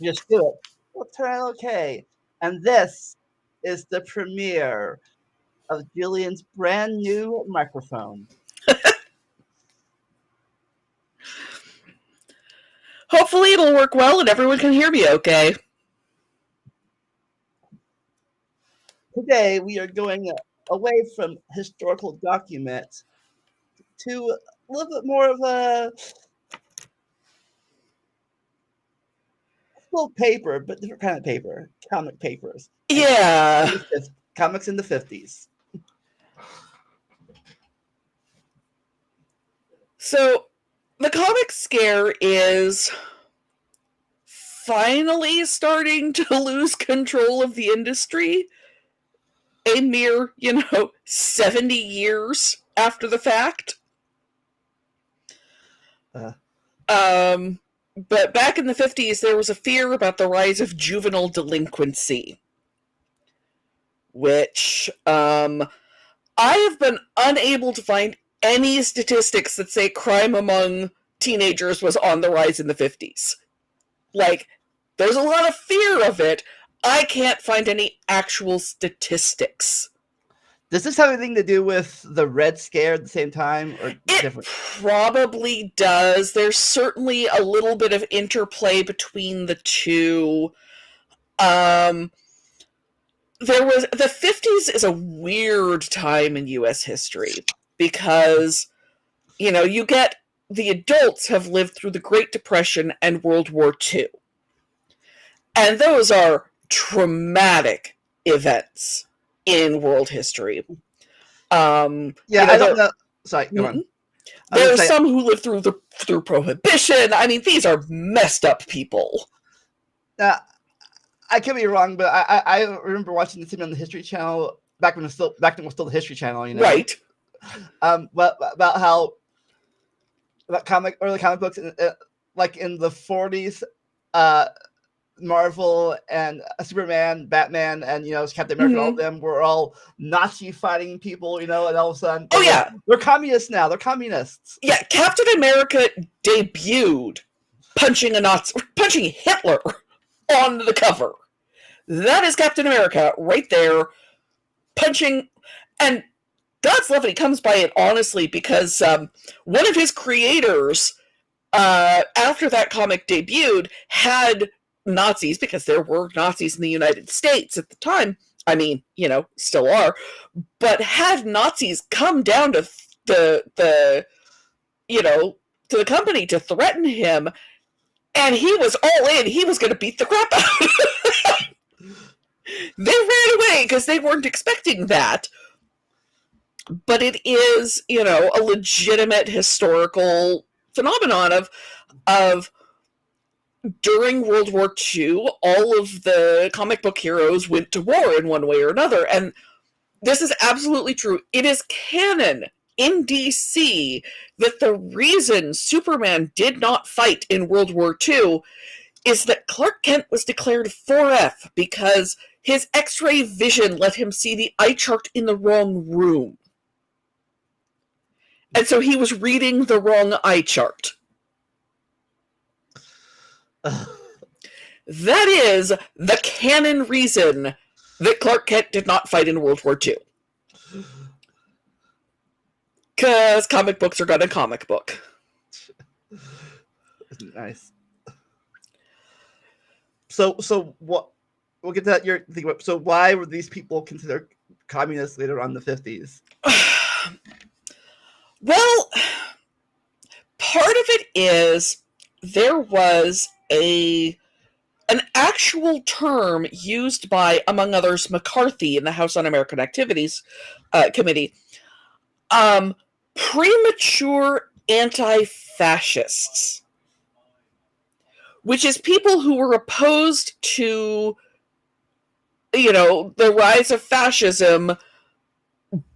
Just do it. We'll turn out okay. And this is the premiere of Jillian's brand new microphone. Hopefully it'll work well and everyone can hear me okay. Today we are going away from historical documents to a little bit more of a full paper, but different kind of paper, comic papers. Yeah. Comics in the 50s. So the comic scare is finally starting to lose control of the industry a mere, 70 years after the fact. But back in the 50s, there was a fear about the rise of juvenile delinquency, which I have been unable to find any statistics that say crime among teenagers was on the rise in the 50s. Like, there's a lot of fear of it. I can't find any actual statistics. Does this have anything to do with the Red Scare at the same time, or different? It probably does. There's certainly a little bit of interplay between the two. The 50s is a weird time in U.S. history because, you get the adults have lived through the Great Depression and World War II. And those are traumatic events in world history. I don't know. Sorry, go on. There are some who lived through Prohibition. I mean, these are messed up people. I could be wrong, but I remember watching this on the History Channel back when it was still the History Channel. Right. About how early comic books, like in the 40s, Marvel and Superman, Batman, and Captain America, all of them were all Nazi fighting people, and all of a sudden, they're communists now. They're communists. Yeah, Captain America debuted punching Hitler on the cover. That is Captain America right there, punching. And God's love it, he comes by it honestly because one of his creators, after that comic debuted, had Nazis, because there were Nazis in the United States at the time. I mean, still are, but had Nazis come down to the company to threaten him, and he was all in. He was going to beat the crap out of them. They ran away because they weren't expecting that. But it is, a legitimate historical phenomenon of during World War II, all of the comic book heroes went to war in one way or another. And this is absolutely true. It is canon in DC that the reason Superman did not fight in World War II is that Clark Kent was declared 4F because his X-ray vision let him see the eye chart in the wrong room. And so he was reading the wrong eye chart. That is the canon reason that Clark Kent did not fight in World War II. Because comic books are gonna comic book. Nice. So what? We'll get to that. You're thinking about. So why were these people considered communists later on in the 50s? Well, part of it is there was an actual term used by, among others, McCarthy in the House Un-American Activities Committee, premature anti-fascists, which is people who were opposed to, the rise of fascism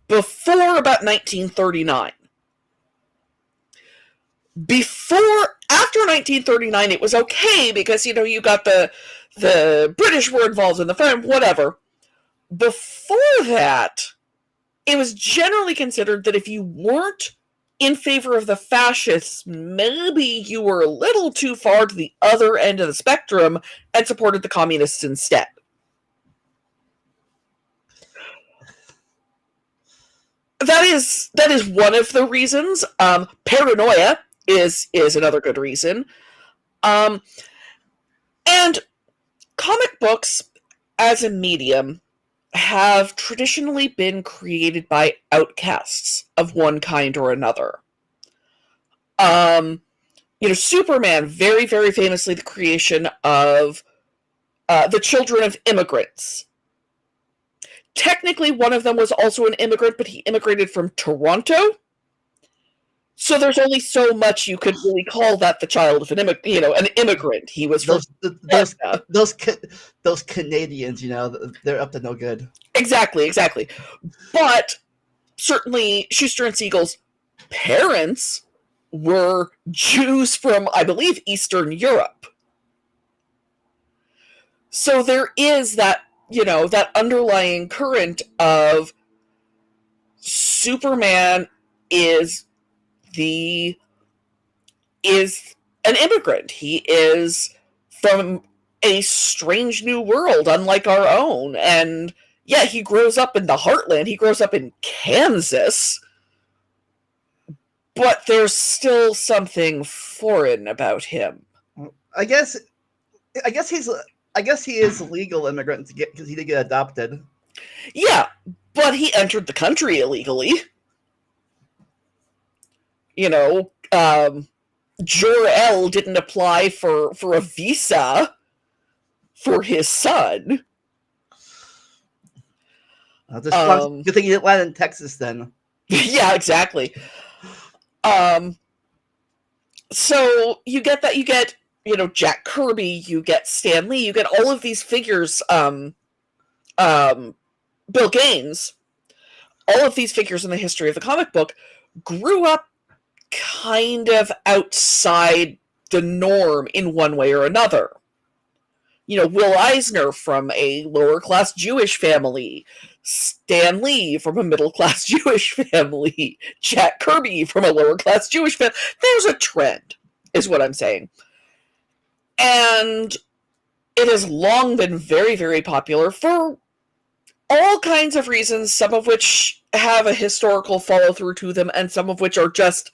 before about 1939. After 1939, it was okay because, you got the British were involved in the film, whatever. Before that, it was generally considered that if you weren't in favor of the fascists, maybe you were a little too far to the other end of the spectrum and supported the communists instead. That is one of the reasons. Paranoia is another good reason. And comic books as a medium have traditionally been created by outcasts of one kind or another. Superman, very, very famously the creation of the children of immigrants. Technically, one of them was also an immigrant, but he immigrated from Toronto. So there's only so much you could really call that the child of an immigrant. He was those Canadians, they're up to no good. Exactly. But certainly Schuster and Siegel's parents were Jews from, I believe, Eastern Europe. So there is that, that underlying current of Superman is an immigrant. He is from a strange new world, unlike our own. And yeah, he grows up in the heartland. He grows up in Kansas. But there's still something foreign about him. I guess he is a legal immigrant because he did get adopted. Yeah, but he entered the country illegally. Jor-El didn't apply for a visa for his son. Good thing he didn't land in Texas then. Yeah, exactly. So you get that. You get, Jack Kirby. You get Stan Lee. You get all of these figures. Bill Gaines. All of these figures in the history of the comic book grew up kind of outside the norm in one way or another. Will Eisner from a lower-class Jewish family, Stan Lee from a middle-class Jewish family, Jack Kirby from a lower-class Jewish family. There's a trend, is what I'm saying. And it has long been very, very popular for all kinds of reasons, some of which have a historical follow-through to them, and some of which are just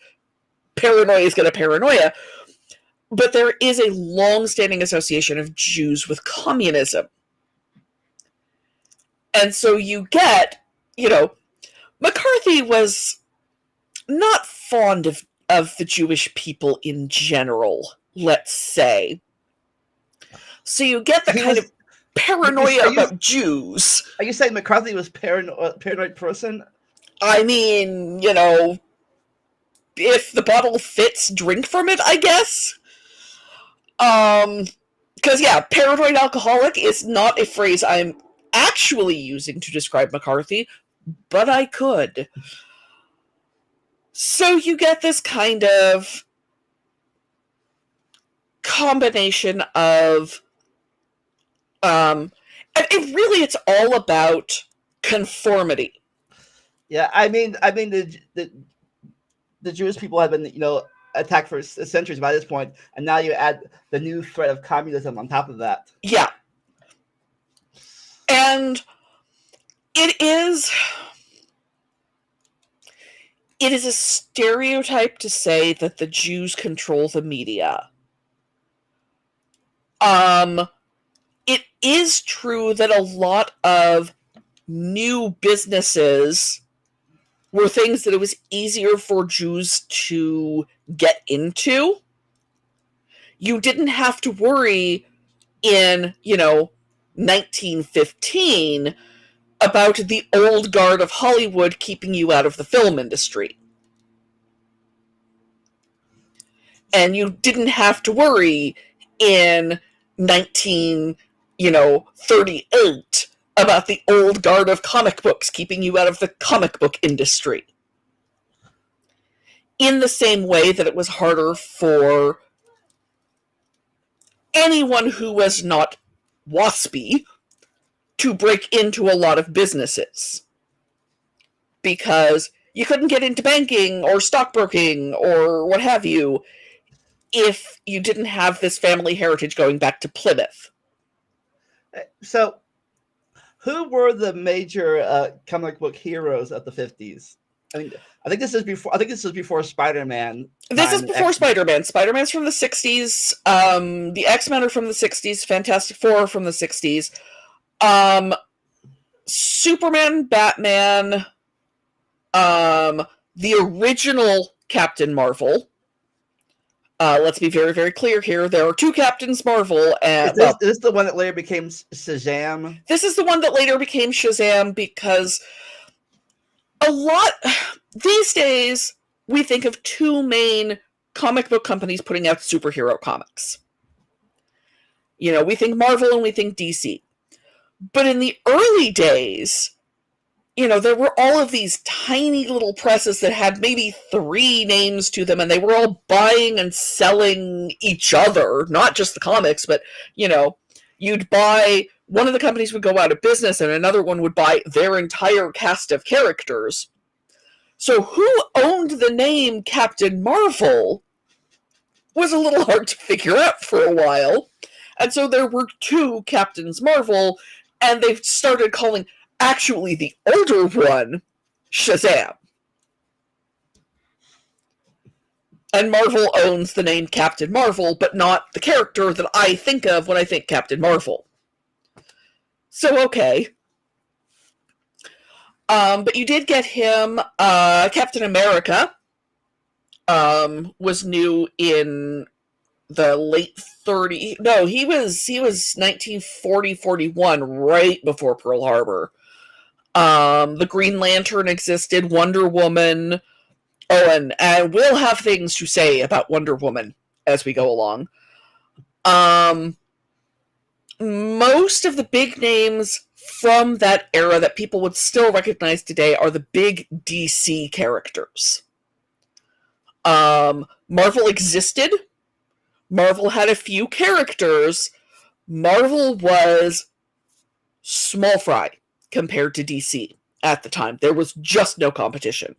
paranoia is going to paranoia. But there is a long-standing association of Jews with communism. And so you get, McCarthy was not fond of the Jewish people in general, let's say. So you get the kind of paranoia about Jews. Are you saying McCarthy was paranoid person? I mean, if the bottle fits, drink from it, I guess. Because, yeah, paranoid alcoholic is not a phrase I'm actually using to describe McCarthy, but I could. So you get this kind of combination of, and really it's all about conformity. Yeah, I mean the Jewish people have been, attacked for centuries by this point, and now you add the new threat of communism on top of that. Yeah. And it is a stereotype to say that the Jews control the media. It is true that a lot of new businesses were things that it was easier for Jews to get into. You didn't have to worry in, 1915 about the old guard of Hollywood keeping you out of the film industry. And you didn't have to worry in 1938 about the old guard of comic books keeping you out of the comic book industry. In the same way that it was harder for anyone who was not waspy to break into a lot of businesses. Because you couldn't get into banking or stockbroking or what have you if you didn't have this family heritage going back to Plymouth. So, who were the major comic book heroes of the 50s? I think this is before. I think this is before Spider-Man. This is before Spider-Man. Spider-Man's from the 60s. The X-Men are from the 60s. Fantastic Four are from the 60s. Superman, Batman, the original Captain Marvel. Let's be very, very clear here. There are two Captains Marvel. And, is this the one that later became Shazam? This is the one that later became Shazam because these days we think of two main comic book companies putting out superhero comics. We think Marvel and we think DC. But in the early days, there were all of these tiny little presses that had maybe 3 names to them, and they were all buying and selling each other, not just the comics, but, you'd buy, one of the companies would go out of business and another one would buy their entire cast of characters. So who owned the name Captain Marvel was a little hard to figure out for a while. And so there were 2 Captains Marvel, and they started calling actually the older one Shazam. And Marvel owns the name Captain Marvel, but not the character that I think of when I think Captain Marvel. So, okay. But you did get him. Captain America was new in the late 30s. No, he was 1940-41, right before Pearl Harbor. The Green Lantern existed, Wonder Woman. Oh, and we'll have things to say about Wonder Woman as we go along. Most of the big names from that era that people would still recognize today are the big DC characters. Marvel existed. Marvel had a few characters. Marvel was small fry compared to DC at the time. There was just no competition.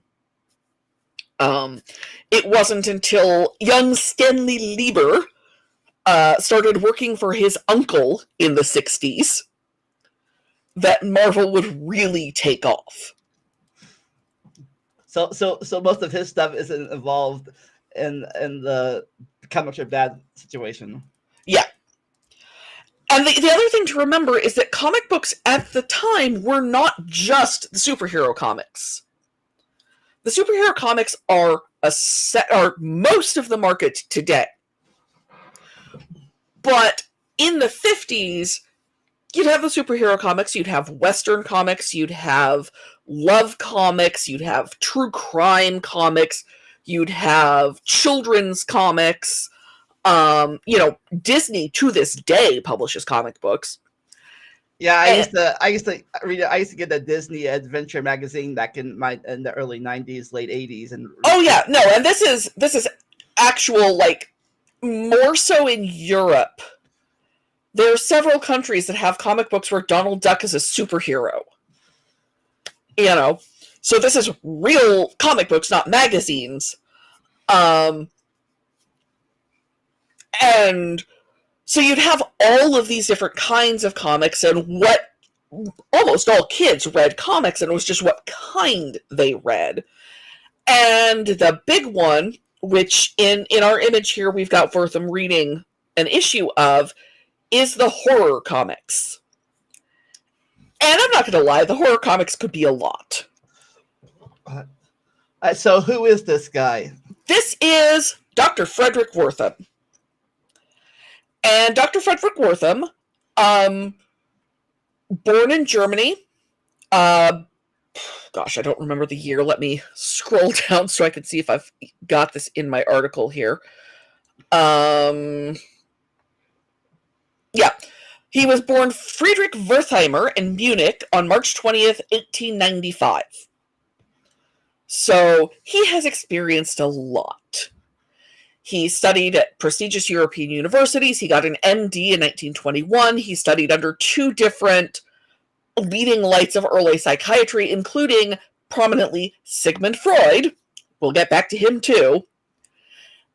It wasn't until young Stanley Lieber started working for his uncle in the 60s that Marvel would really take off. So most of his stuff isn't involved in the comics are bad situation. Yeah. And the other thing to remember is that comic books at the time were not just the superhero comics. The superhero comics are most of the market today. But in the 50s, you'd have the superhero comics, you'd have Western comics, you'd have love comics, you'd have true crime comics, you'd have children's comics. Disney to this day publishes comic books. Yeah, I used to read it. I used to get the Disney Adventure magazine back in the early 90s, late 80s, and and this is actual, like, more so in Europe. There are several countries that have comic books where Donald Duck is a superhero. So this is real comic books, not magazines. And so you'd have all of these different kinds of comics, and what almost all kids read comics, and it was just what kind they read. And the big one, which in our image here we've got for them reading an issue of, is the horror comics. And I'm not going to lie, the horror comics could be a lot. So who is this guy? This is Dr. Frederick Wertham. And Dr. Frederick Wertham, born in Germany, I don't remember the year. Let me scroll down so I can see if I've got this in my article here. He was born Friedrich Wertheimer in Munich on March 20th, 1895. So he has experienced a lot. He studied at prestigious European universities. He got an MD in 1921. He studied under 2 different leading lights of early psychiatry, including prominently Sigmund Freud. We'll get back to him too.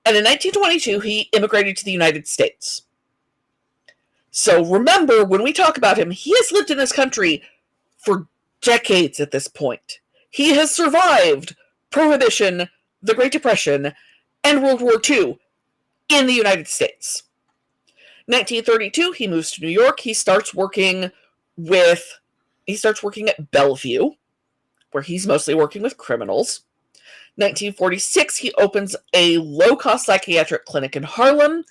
And in 1922, he immigrated to the United States. So remember, when we talk about him, he has lived in this country for decades at this point. He has survived Prohibition, the Great Depression, and World War II in the United States. 1932, he moves to New York. He starts working at Bellevue, where he's mostly working with criminals. 1946, he opens a low-cost psychiatric clinic in Harlem.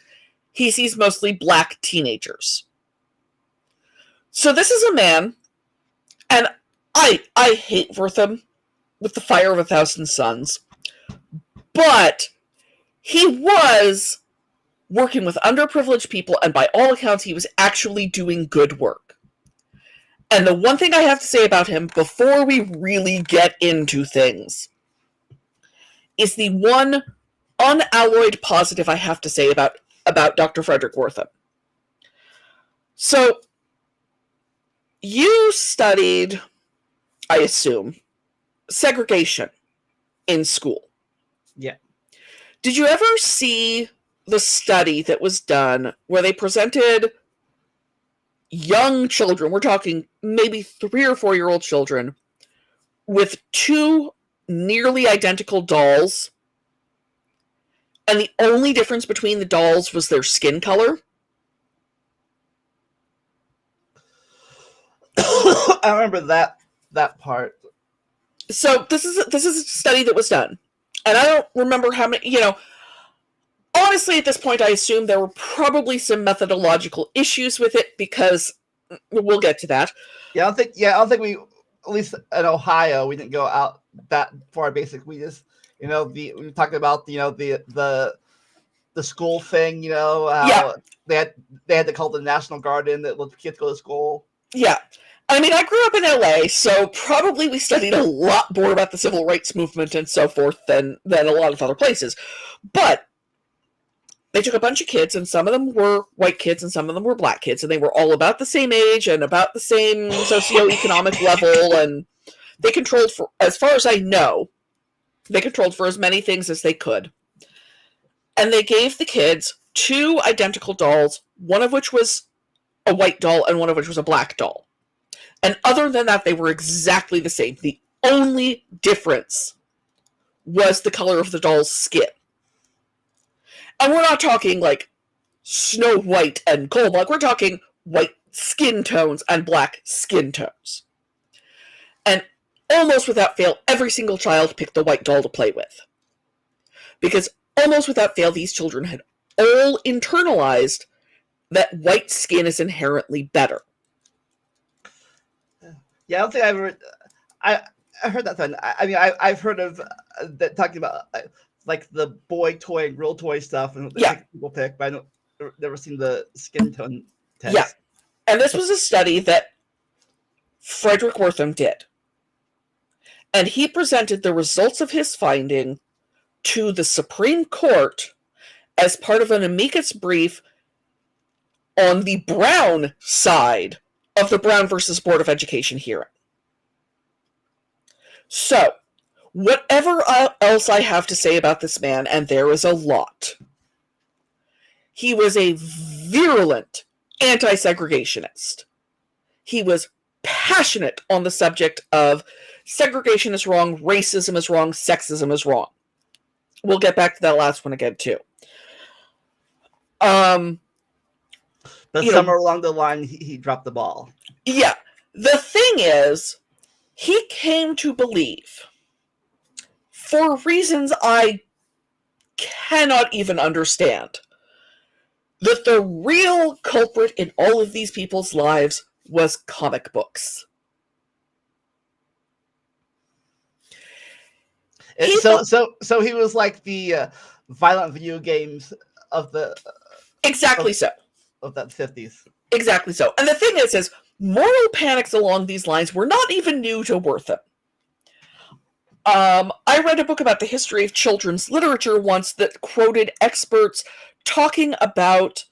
He sees mostly black teenagers. So this is a man, and I hate Wertham with the fire of 1,000 suns, but he was working with underprivileged people, and by all accounts, he was actually doing good work. And the one thing I have to say about him before we really get into things is the one unalloyed positive I have to say about Dr. Frederick Wertham. So, you studied, I assume, segregation in school. Yeah. Did you ever see the study that was done where they presented young children, we're talking maybe 3 or 4 year old children, with 2 nearly identical dolls, and the only difference between the dolls was their skin color? I remember that part. So this is a study that was done, and I don't remember how many. Honestly, at this point, I assume there were probably some methodological issues with it because we'll get to that. I don't think we, at least in Ohio, we didn't go out that far basic. We just, we talked about the school thing. How they had to call the National Guard in that let the kids go to school. Yeah. I mean, I grew up in LA, so probably we studied a lot more about the civil rights movement and so forth than a lot of other places. But they took a bunch of kids, and some of them were white kids and some of them were black kids, and they were all about the same age and about the same socioeconomic level, and they controlled for, as far as I know, they controlled for as many things as they could. And they gave the kids 2 identical dolls, one of which was a white doll and one of which was a black doll. And other than that, they were exactly the same. The only difference was the color of the doll's skin. And we're not talking like Snow White and coal black. We're talking white skin tones and black skin tones. And almost without fail, every single child picked the white doll to play with. Because almost without fail, these children had all internalized that white skin is inherently better. Yeah, I don't think I heard that thing. I mean, I've heard of that talking about like the boy toy and girl toy stuff, and people pick, but I've never seen the skin tone test. Yeah, and this was a study that Frederick Wertham did, and he presented the results of his finding to the Supreme Court as part of an amicus brief on the Brown side of the Brown versus Board of Education hearing. So, whatever else I have to say about this man, and there is a lot, he was a virulent anti-segregationist. He was passionate on the subject of segregation is wrong, racism is wrong, sexism is wrong. We'll get back to that last one again, too. But somewhere along the line, he dropped the ball. Yeah. The thing is, he came to believe, for reasons I cannot even understand, that the real culprit in all of these people's lives was comic books. So he was like the violent video games of the of that 50s. Exactly so. And the thing is moral panics along these lines were not even new to Wertham. I read a book about the history of children's literature once that quoted experts talking about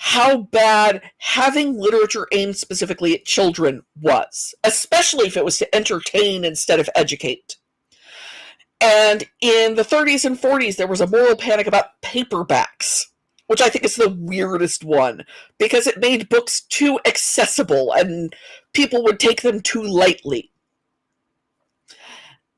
how bad having literature aimed specifically at children was, especially if it was to entertain instead of educate. And in the 30s and 40s, there was a moral panic about paperbacks, which I think is the weirdest one, because it made books too accessible and people would take them too lightly.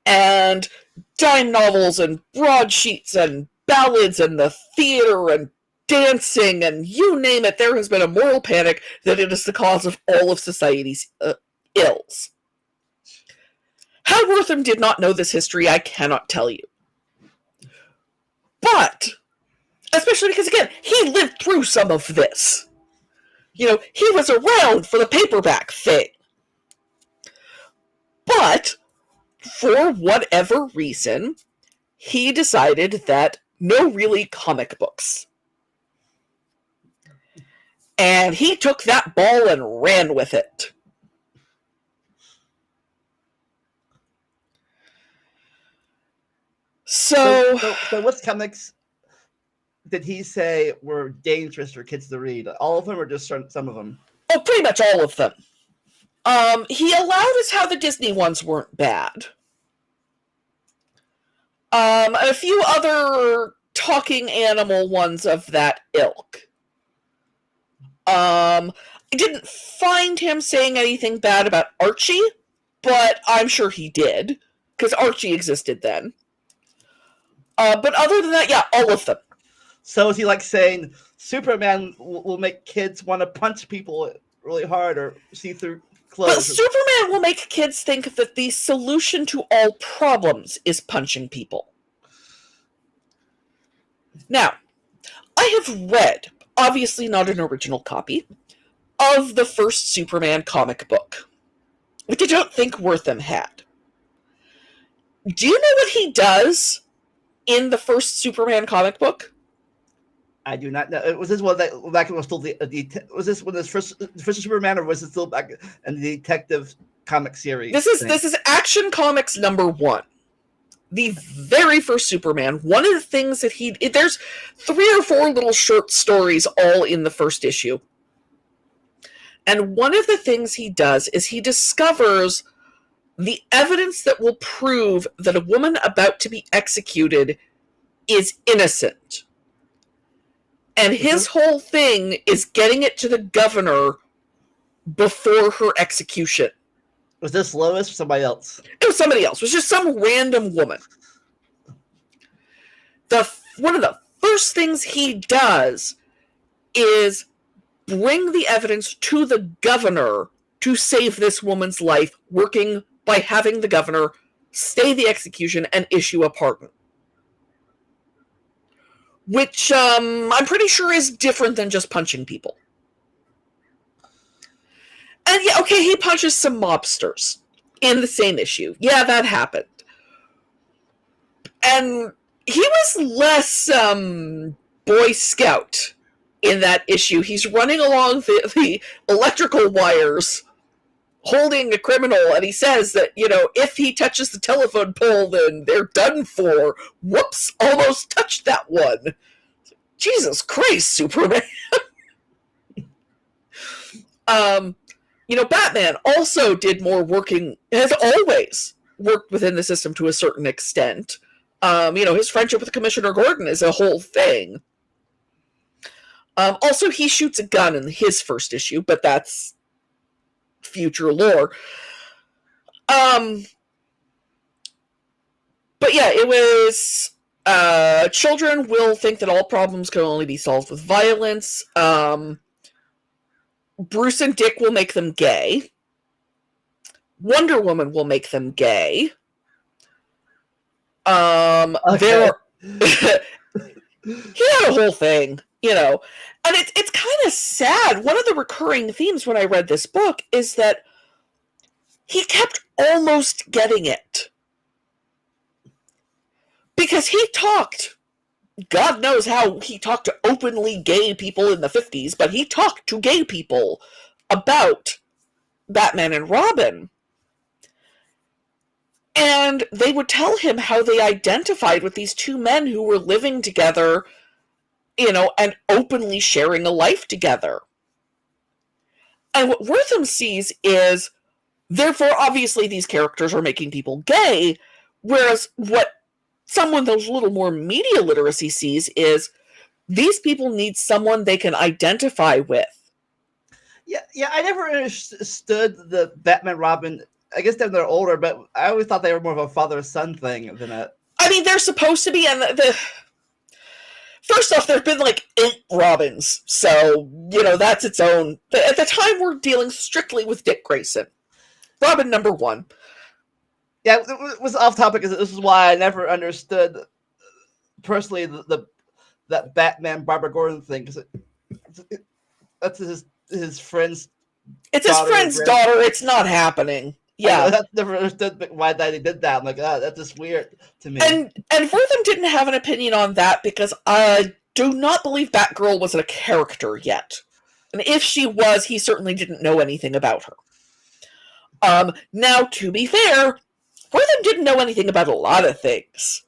And dime novels and broadsheets and ballads and the theater and dancing and you name it, there has been a moral panic that it is the cause of all of society's ills. How Wortham did not know this history, I cannot tell you. But, especially because, again, he lived through some of this. You know, he was around for the paperback thing. But, for whatever reason, he decided that no, really, comic books. And he took that ball and ran with it. So what comics did he say were dangerous for kids to read? All of them, or just some of them? Oh, pretty much all of them. He allowed us how the Disney ones weren't bad. A few other talking animal ones of that ilk. I didn't find him saying anything bad about Archie, but I'm sure he did, because Archie existed then. But other than that, yeah, all of them. So is he like saying Superman will make kids want to punch people really hard or see through clothes? Well, Superman will make kids think that the solution to all problems is punching people. Now, I have read, obviously not an original copy, of the first Superman comic book, which I don't think Wortham had. Do you know what he does in the first Superman comic book? I do not know. Was this one that back when it was still was this when this first Superman, or was it still back in the Detective comic series? This is Action Comics #1. The very first Superman. One of the things that there's 3 or 4 little short stories all in the first issue. And one of the things he does is he discovers the evidence that will prove that a woman about to be executed is innocent. And his whole thing is getting it to the governor before her execution. Was this Lois or somebody else? It was somebody else. It was just some random woman. One of the first things he does is bring the evidence to the governor to save this woman's life, working by having the governor stay the execution and issue a pardon. Which I'm pretty sure is different than just punching people. And yeah, okay, he punches some mobsters in the same issue. Yeah, that happened. And he was less Boy Scout in that issue. He's running along the electrical wires holding a criminal, and he says that, you know, if he touches the telephone pole, then they're done for. Whoops, almost touched that one. Jesus Christ, Superman. You know, Batman also did more working, has always worked within the system to a certain extent. You know, his friendship with Commissioner Gordon is a whole thing. Also, he shoots a gun in his first issue, but that's future lore. But yeah, it was children will think that all problems can only be solved with violence. Bruce and Dick will make them gay. Wonder Woman will make them gay. Okay. He had a whole thing, you know. And it's kind of sad. One of the recurring themes when I read this book is that he kept almost getting it. Because he talked, God knows how he talked to openly gay people in the 50s, but he talked to gay people about Batman and Robin. And they would tell him how they identified with these two men who were living together and openly sharing a life together. And what Wortham sees is, therefore, obviously, these characters are making people gay, whereas what someone with a little more media literacy sees is these people need someone they can identify with. Yeah, I never understood the Batman Robin. I guess they're older, but I always thought they were more of a father-son thing than a... I mean, they're supposed to be, and first off, there have been like 8 Robins, so, that's its own... At the time, we're dealing strictly with Dick Grayson. Robin number 1. Yeah, it was off topic. This is why I never understood, personally, that Batman Barbara Gordon thing, because that's his friend's... It's his friend's daughter. It's not happening. Yeah. I never understood why they did that. I'm like, that's just weird to me. And Wortham didn't have an opinion on that because I do not believe Batgirl was a character yet. And if she was, he certainly didn't know anything about her. Now, to be fair, Wortham didn't know anything about a lot of things.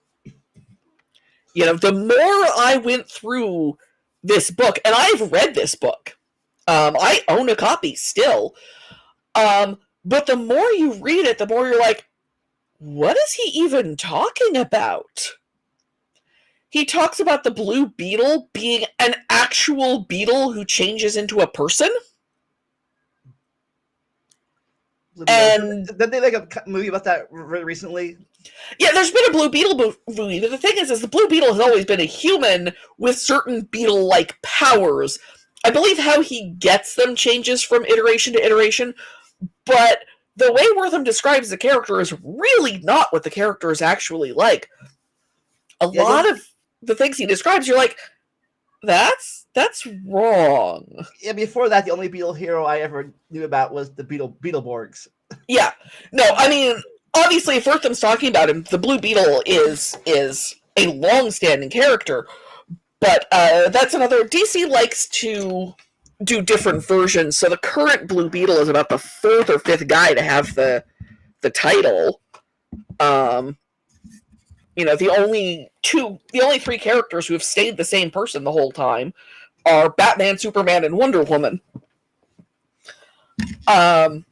The more I went through this book, and I've read this book, I own a copy still, but the more you read it, the more you're like, what is he even talking about? He talks about the Blue Beetle being an actual beetle who changes into a person. And did they make a movie about that recently? Yeah, there's been a Blue Beetle movie, but the thing is the Blue Beetle has always been a human with certain beetle-like powers. I believe how he gets them changes from iteration to iteration, but the way Wortham describes the character is really not what the character is actually like. A lot of the things he describes, you're like, that's wrong. Yeah, before that, the only Beetle hero I ever knew about was the Beetleborgs. Yeah. No, I mean, obviously, if Wortham's talking about him, the Blue Beetle is a long-standing character, but that's another... DC likes to do different versions, so the current Blue Beetle is about the 4th or 5th guy to have the title. The only 3 characters who have stayed the same person the whole time are Batman, Superman, and Wonder Woman. And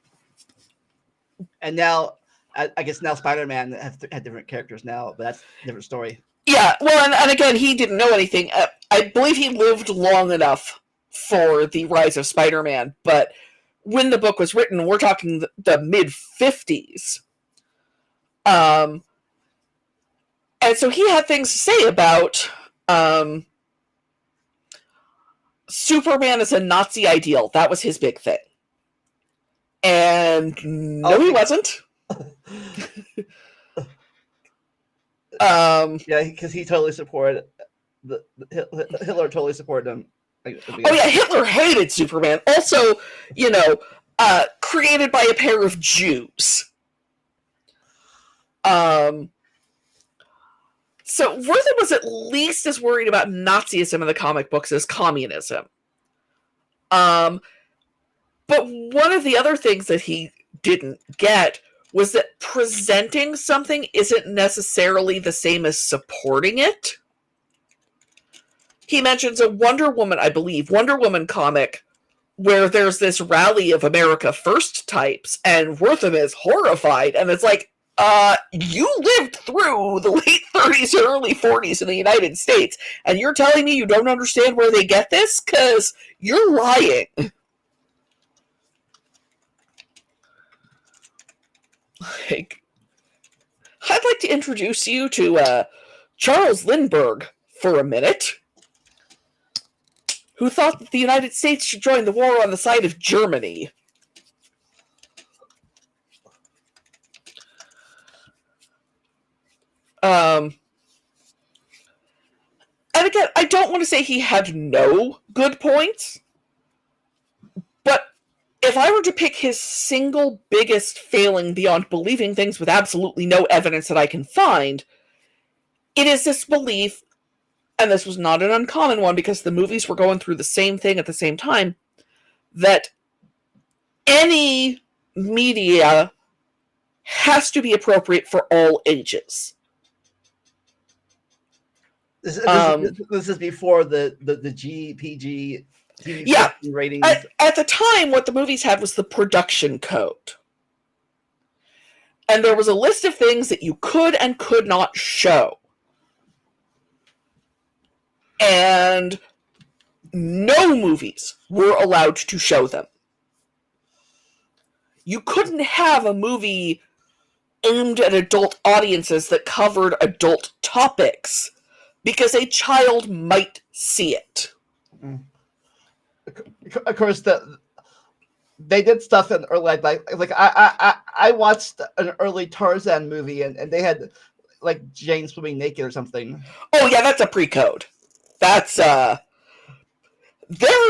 now, I guess now Spider-Man had different characters now, but that's a different story. Yeah, well, and again, he didn't know anything. I believe he lived long enough for the rise of Spider-Man, but when the book was written, we're talking the mid-50s. And so he had things to say about Superman as a Nazi ideal. That was his big thing. And no, he wasn't. Yeah, because he totally supported Hitler. Totally supported him. Oh yeah, Hitler hated Superman. Also, created by a pair of Jews. So Wortham was at least as worried about Nazism in the comic books as communism. But one of the other things that he didn't get was that presenting something isn't necessarily the same as supporting it. He mentions a Wonder Woman comic where there's this rally of America First types, and Wortham is horrified, and it's like, you lived through the late 30s and early 40s in the United States, and you're telling me you don't understand where they get this? 'Cause you're lying. I'd like to introduce you to Charles Lindbergh for a minute, who thought that the United States should join the war on the side of Germany. And again, I don't want to say he had no good points, but if I were to pick his single biggest failing beyond believing things with absolutely no evidence that I can find, it is this belief, and this was not an uncommon one because the movies were going through the same thing at the same time, that any media has to be appropriate for all ages. This is before the GPG Yeah. TV ratings. At the time, what the movies had was the production code. And there was a list of things that you could and could not show. And no movies were allowed to show them. You couldn't have a movie aimed at adult audiences that covered adult topics because a child might see it. Of course, they did stuff in early like I watched an early Tarzan movie and they had like Jane swimming naked or something. Oh yeah, that's a pre-code. That's there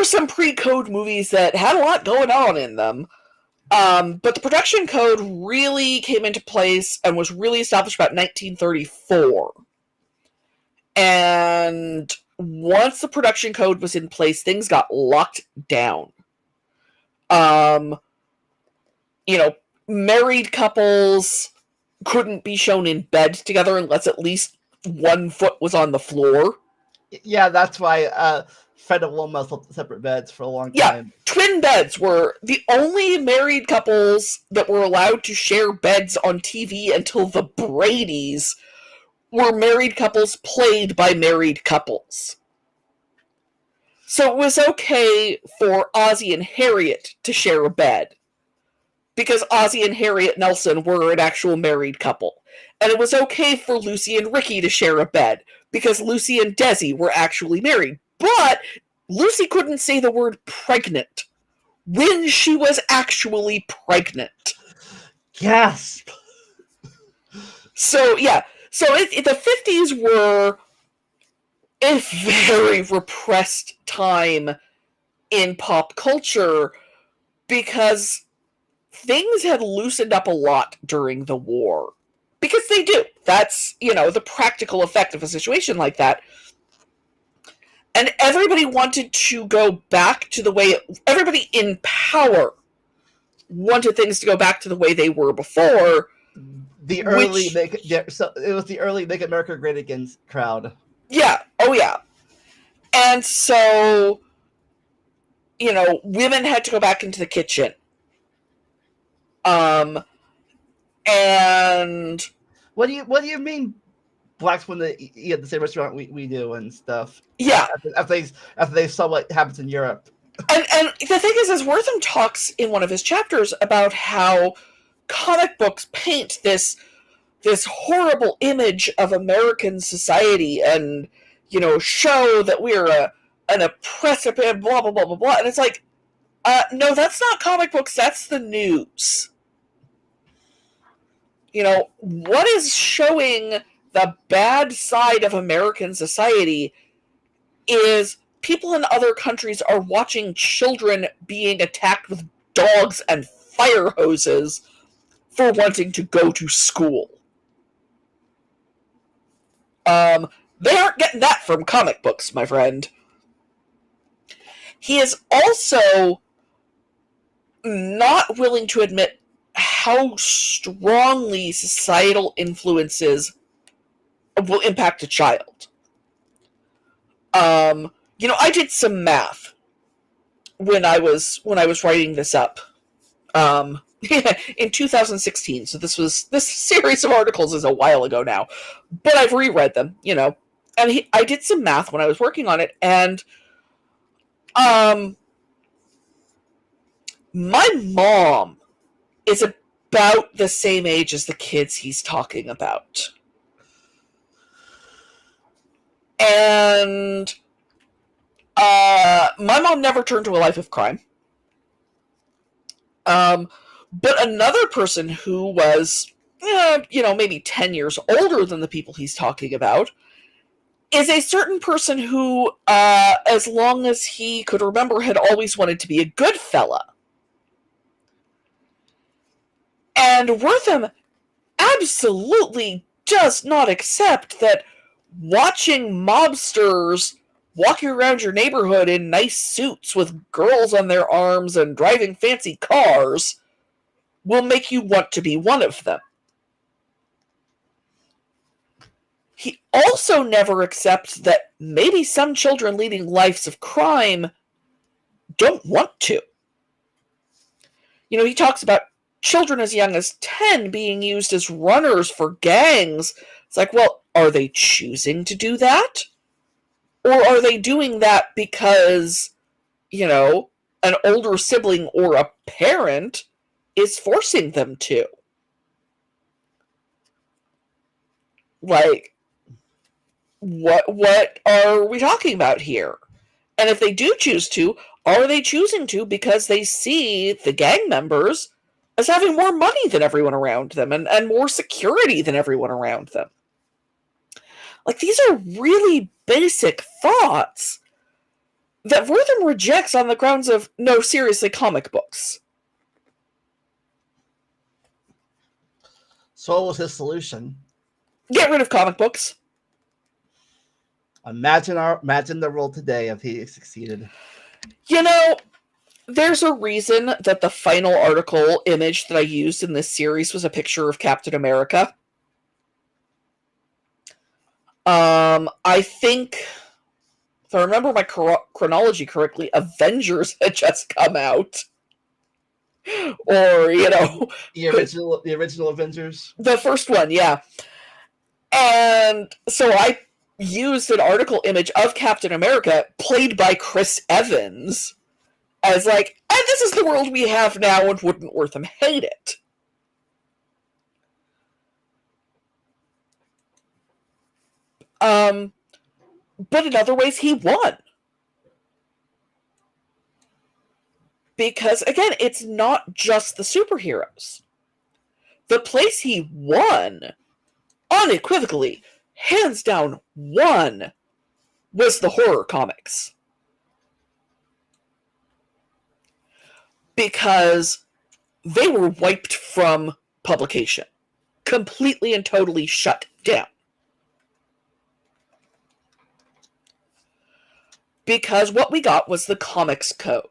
are some pre-code movies that had a lot going on in them. But the production code really came into place and was really established about 1934. And once the production code was in place, things got locked down. Married couples couldn't be shown in bed together unless at least one foot was on the floor. Yeah, that's why Fred and Wilma slept separate beds for a long time. Yeah, twin beds were the only married couples that were allowed to share beds on TV until the Bradys were married couples played by married couples. So it was okay for Ozzie and Harriet to share a bed because Ozzie and Harriet Nelson were an actual married couple. And it was okay for Lucy and Ricky to share a bed because Lucy and Desi were actually married. But Lucy couldn't say the word pregnant when she was actually pregnant. Gasp! So, yeah. So the 50s were a very repressed time in pop culture because things had loosened up a lot during the war. Because they do. That's, the practical effect of a situation like that. And everybody wanted to go back to the way... Everybody in power wanted things to go back to the way they were before. It was the early Make America Great Again crowd. Yeah. Oh, yeah. And so, women had to go back into the kitchen. And what do you mean blacks want to eat at the same restaurant we do and stuff? Yeah. After they saw what happens in Europe. And the thing is Wortham talks in one of his chapters about how comic books paint this horrible image of American society and, show that we're an oppressive and blah, blah, blah, blah, blah. And it's like, no, that's not comic books. That's the news. What is showing the bad side of American society is people in other countries are watching children being attacked with dogs and fire hoses for wanting to go to school. They aren't getting that from comic books, my friend. He is also not willing to admit how strongly societal influences will impact a child. I did some math when I was writing this up. In 2016, so this series of articles is a while ago now, but I've reread them, and I did some math when I was working on it, and my mom is about the same age as the kids he's talking about. And my mom never turned to a life of crime. But another person who was, maybe 10 years older than the people he's talking about is a certain person who, as long as he could remember, had always wanted to be a good fella. And Wortham absolutely does not accept that watching mobsters walking around your neighborhood in nice suits with girls on their arms and driving fancy cars will make you want to be one of them. he also never accepts that maybe some children leading lives of crime don't want to. He talks about children as young as 10 being used as runners for gangs. It's like, well, are they choosing to do that? Or are they doing that because, an older sibling or a parent is forcing them to? Like, what are we talking about here? And if they do choose to, are they choosing to because they see the gang members as having more money than everyone around them and more security than everyone around them? Like, these are really basic thoughts that Wortham rejects on the grounds of, no, seriously, comic books. So what was his solution? Get rid of comic books. Imagine the world today if he succeeded. There's a reason that the final article image that I used in this series was a picture of Captain America. I think, if I remember my chronology correctly, Avengers had just come out. Or, the original Avengers. The first one, yeah. And so I used an article image of Captain America, played by Chris Evans, as like, and this is the world we have now, and wouldn't Wortham hate it? But in other ways, he won. Because, again, it's not just the superheroes. The place he won, unequivocally, hands down won, was the horror comics. Because they were wiped from publication. Completely and totally shut down. Because what we got was the Comics Code.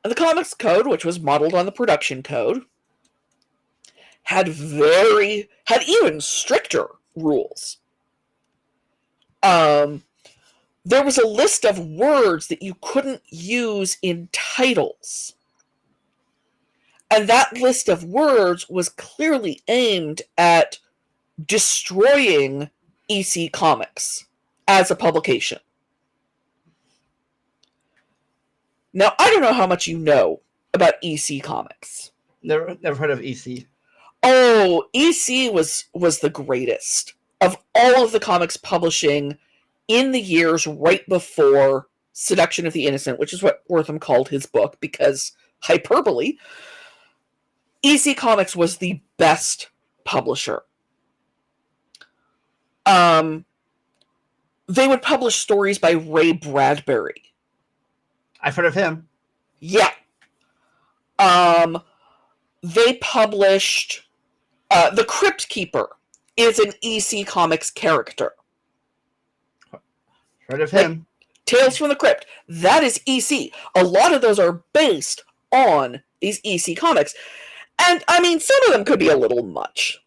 And the Comics Code, which was modeled on the Production Code, had even stricter rules. There was a list of words that you couldn't use in titles. And that list of words was clearly aimed at destroying EC Comics as a publication. Now, I don't know how much you know about EC Comics. Never heard of EC. Oh, EC was the greatest of all of the comics publishing in the years right before Seduction of the Innocent, which is what Wortham called his book, because hyperbole. EC Comics was the best publisher. They would publish stories by Ray Bradbury. I've heard of him. Yeah. They published The Crypt Keeper is an EC Comics character. Heard of him. Like, Tales from the Crypt. That is EC. A lot of those are based on these EC Comics. And, I mean, some of them could be a little much.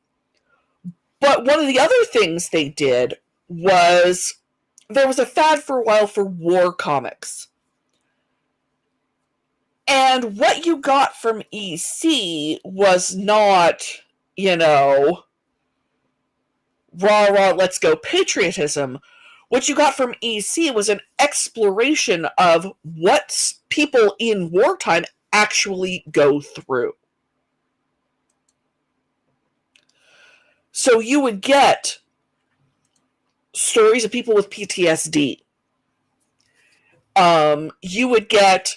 But one of the other things they did was there was a fad for a while for war comics. And what you got from EC was not, rah, let's go patriotism. What you got from EC was an exploration of what people in wartime actually go through. So you would get stories of people with PTSD. You would get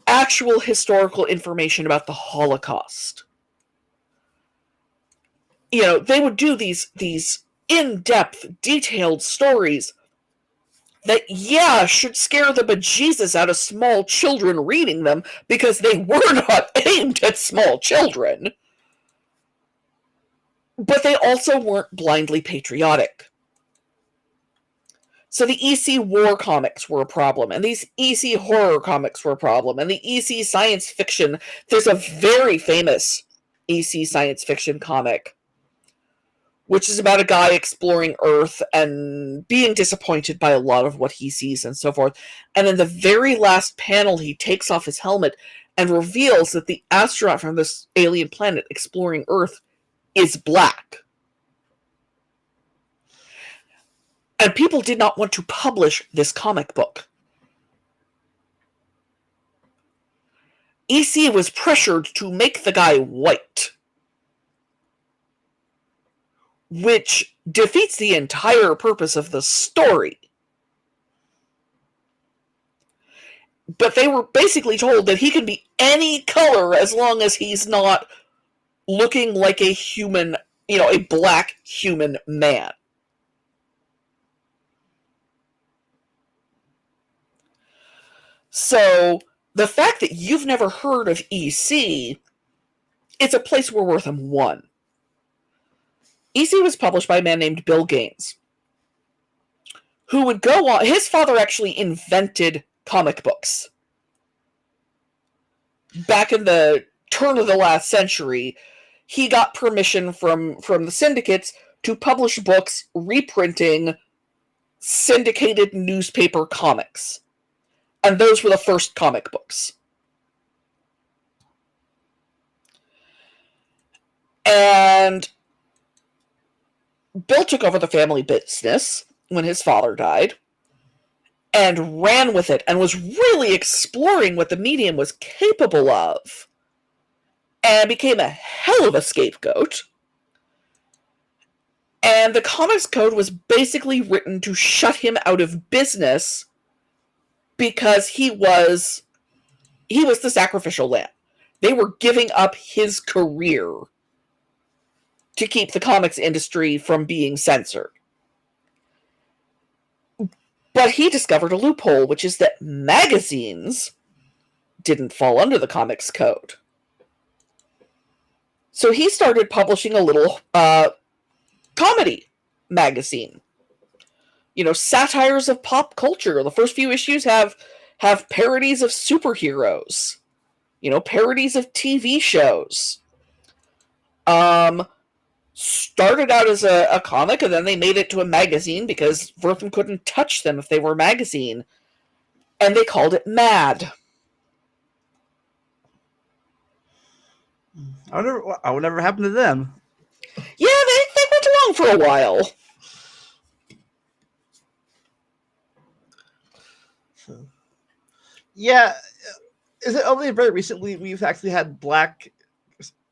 actual historical information about the Holocaust. They would do these in-depth, detailed stories that, should scare the bejesus out of small children reading them, because they were not aimed at small children. But they also weren't blindly patriotic. So the EC war comics were a problem, and these EC horror comics were a problem, and the EC science fiction, there's a very famous EC science fiction comic which is about a guy exploring Earth and being disappointed by a lot of what he sees and so forth. And in the very last panel, he takes off his helmet and reveals that the astronaut from this alien planet exploring Earth is black. And people did not want to publish this comic book. EC was pressured to make the guy white, which defeats the entire purpose of the story. But they were basically told that he can be any color as long as he's not looking like a human, a black human man. So the fact that you've never heard of EC, it's a place where Wortham won. EC was published by a man named Bill Gaines, who would go on. His father actually invented comic books. Back in the turn of the last century, he got permission from the syndicates to publish books reprinting syndicated newspaper comics. And those were the first comic books. And Bill took over the family business when his father died and ran with it and was really exploring what the medium was capable of and became a hell of a scapegoat. And the Comics Code was basically written to shut him out of business because he was the sacrificial lamb. They were giving up his career to keep the comics industry from being censored. But he discovered a loophole, which is that magazines didn't fall under the Comics Code. So he started publishing a little comedy magazine. Satires of pop culture. The first few issues have parodies of superheroes. Parodies of TV shows. Started out as a comic, and then they made it to a magazine because Wortham couldn't touch them if they were a magazine. And they called it Mad. I wonder whatever happened to them. Yeah, they went along for a while. Yeah, is it only very recently we've actually had black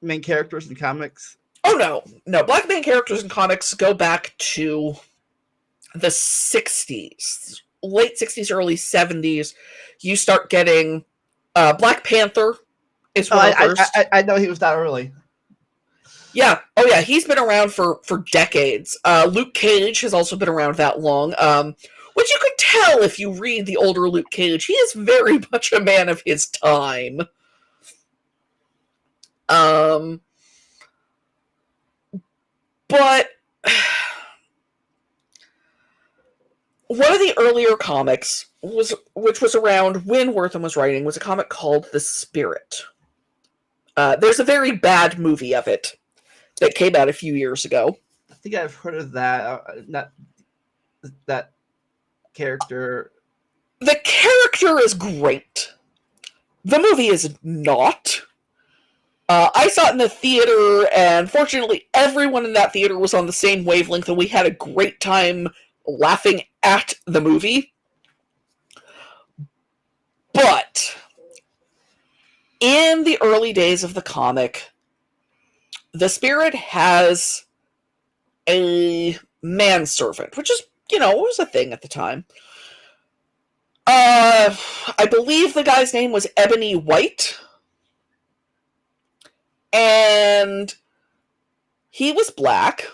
main characters in comics? Oh, no. Black main characters in comics go back to the 60s. Late 60s, early 70s. You start getting Black Panther is one of the first. I know he was that early. Yeah. Oh, yeah. He's been around for decades. Luke Cage has also been around that long. Which you could tell if you read the older Luke Cage. He is very much a man of his time. But one of the earlier comics, which was around when Wortham was writing, was a comic called The Spirit. There's a very bad movie of it that came out a few years ago. I think I've heard of that. Not that character. The character is great. The movie is not. I saw it in the theater, and fortunately everyone in that theater was on the same wavelength, and we had a great time laughing at the movie. But in the early days of the comic, the Spirit has a manservant, which is, was a thing at the time. I believe the guy's name was Ebony White. And he was black.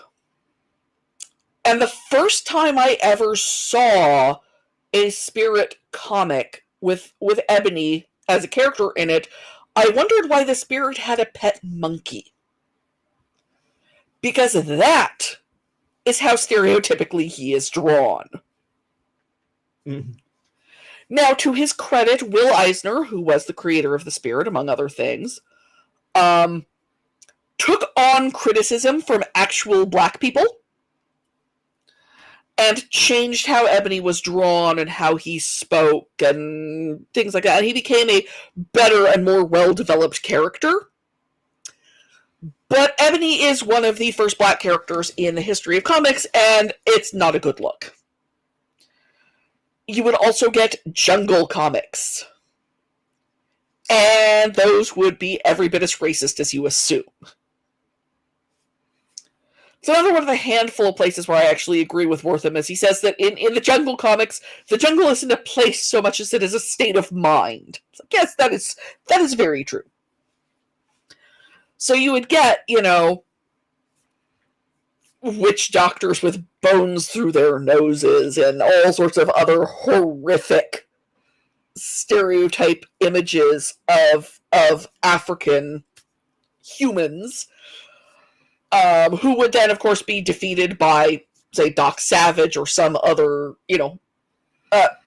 And the first time I ever saw a Spirit comic with Ebony as a character in it, I wondered why the Spirit had a pet monkey. Because that is how stereotypically he is drawn. Mm-hmm. Now, to his credit, Will Eisner, who was the creator of the Spirit, among other things, took on criticism from actual Black people and changed how Ebony was drawn and how he spoke and things like that. And he became a better and more well-developed character. But Ebony is one of the first Black characters in the history of comics, and it's not a good look. You would also get Jungle comics. And those would be every bit as racist as you assume. It's another one of the handful of places where I actually agree with Wortham, as he says that in the Jungle comics, the jungle isn't a place so much as it is a state of mind. So yes, that is very true. So you would get, witch doctors with bones through their noses and all sorts of other horrific stereotype images of African humans, who would then, of course, be defeated by, say, Doc Savage or some other,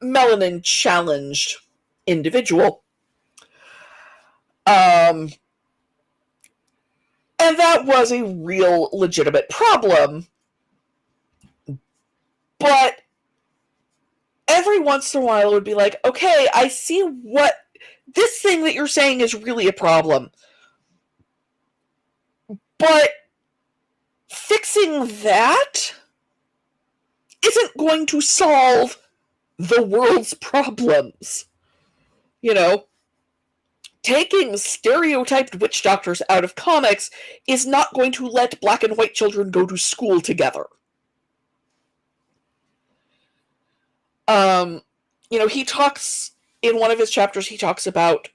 melanin-challenged individual. And that was a real legitimate problem. But every once in a while it would be like, okay, I see what this thing that you're saying is really a problem. But fixing that isn't going to solve the world's problems. Taking stereotyped witch doctors out of comics is not going to let Black and white children go to school together. He talks, in one of his chapters, he talks about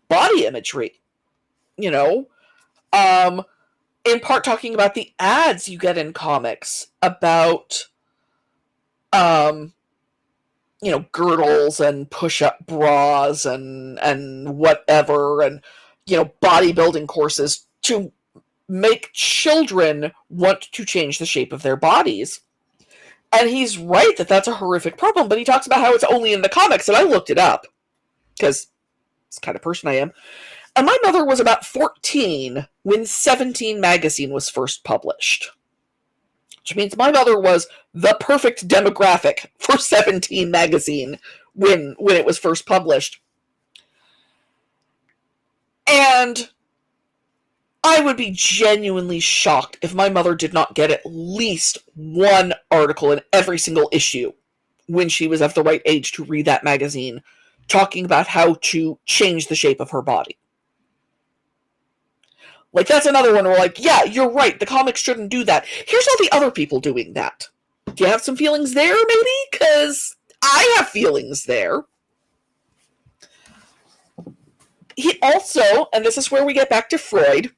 body imagery. In part talking about the ads you get in comics about, girdles and push-up bras and whatever, and, bodybuilding courses to make children want to change the shape of their bodies. And he's right that that's a horrific problem, but he talks about how it's only in the comics, and I looked it up, because it's the kind of person I am. And my mother was about 14 when 17 magazine was first published. Which means my mother was the perfect demographic for 17 magazine when it was first published. And I would be genuinely shocked if my mother did not get at least one article in every single issue when she was of the right age to read that magazine, talking about how to change the shape of her body. Like, that's another one where, like, yeah, you're right, the comics shouldn't do that. Here's all the other people doing that. Do you have some feelings there, maybe? Because I have feelings there. He also, and this is where we get back to Freud,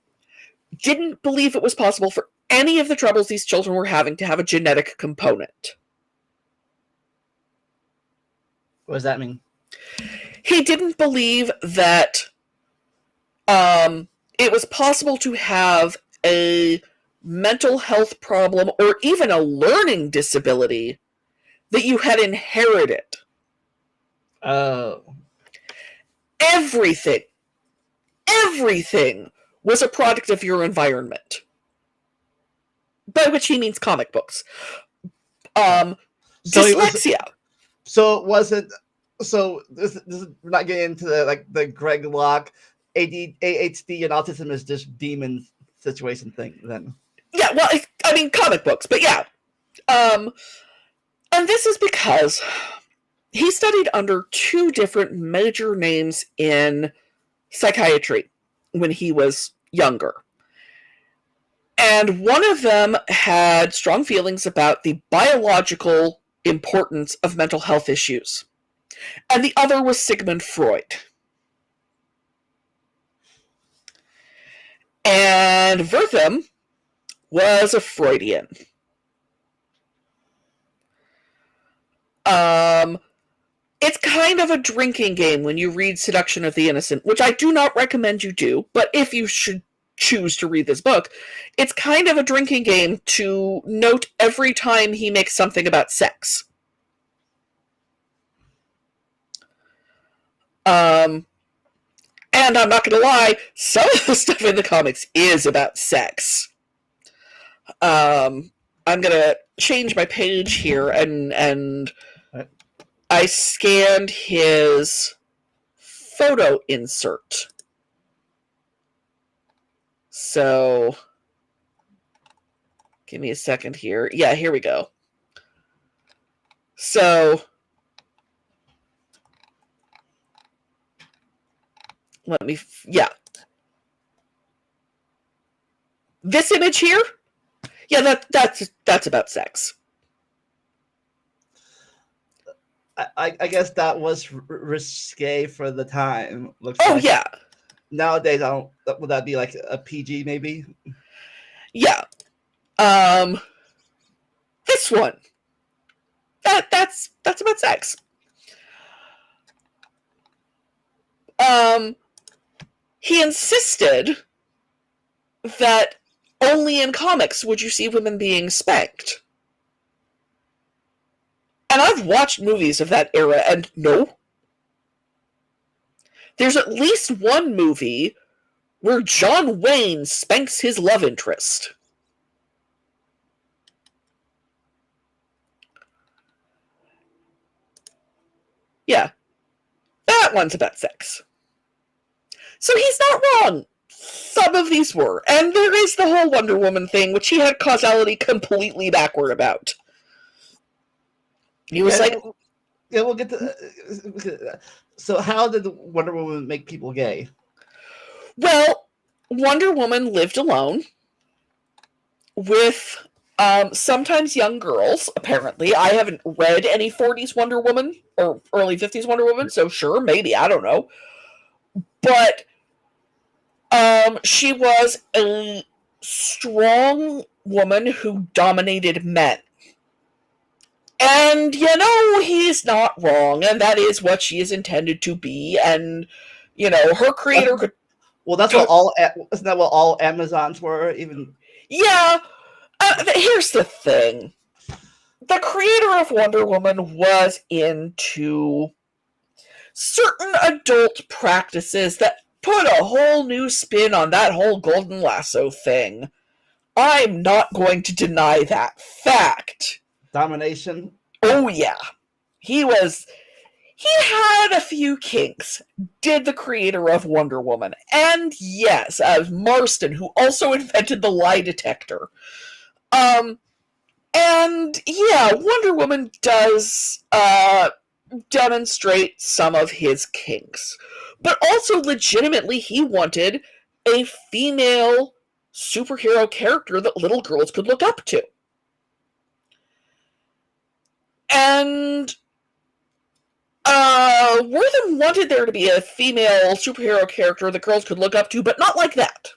didn't believe it was possible for any of the troubles these children were having to have a genetic component. What does that mean? He didn't believe that it was possible to have a mental health problem or even a learning disability that you had inherited. Oh. Everything was a product of your environment. By which he means comic books. Dyslexia. This is, we're not getting into the Greg Locke ADHD and autism is just demon situation thing then. Yeah, well, I mean comic books, but yeah. And this is because he studied under two different major names in psychiatry when he was younger. And one of them had strong feelings about the biological importance of mental health issues. And the other was Sigmund Freud. And Wertham was a Freudian. It's kind of a drinking game when you read Seduction of the Innocent, which I do not recommend you do, but if you should choose to read this book, it's kind of a drinking game to note every time he makes something about sex. And And I'm not going to lie, some of the stuff in the comics is about sex. I'm going to change my page here, and Right. I scanned his photo insert. So, give me a second here. Yeah, here we go. So, let me, yeah. This image here, yeah, that's about sex. I guess that was risque for the time. Looks Oh, like. yeah. Nowadays, I don't. Would that be like a PG maybe? Yeah. This one. That's about sex. He insisted that only in comics would you see women being spanked. And I've watched movies of that era, and no. There's at least one movie where John Wayne spanks his love interest. Yeah. That one's about sex. So he's not wrong. Some of these were. And there is the whole Wonder Woman thing, which he had causality completely backward about. He was like... Yeah, we'll get to... So how did Wonder Woman make people gay? Well, Wonder Woman lived alone with sometimes young girls, apparently. I haven't read any 40s Wonder Woman or early 50s Wonder Woman, so sure, maybe, I don't know. But she was a strong woman who dominated men. And, you know, he's not wrong, and that is what she is intended to be, and, you know, her creator could... Well, that's what all... Isn't that what all Amazons were? Even... Yeah, here's the thing. The creator of Wonder Woman was into certain adult practices that put a whole new spin on that whole golden lasso thing. I'm not going to deny that fact. Domination? Oh, yeah. He had a few kinks, did the creator of Wonder Woman. And yes, Marston, who also invented the lie detector. And yeah, Wonder Woman does demonstrate some of his kinks. But also, legitimately, he wanted a female superhero character that little girls could look up to. And Wortham wanted there to be a female superhero character that girls could look up to, but not like that.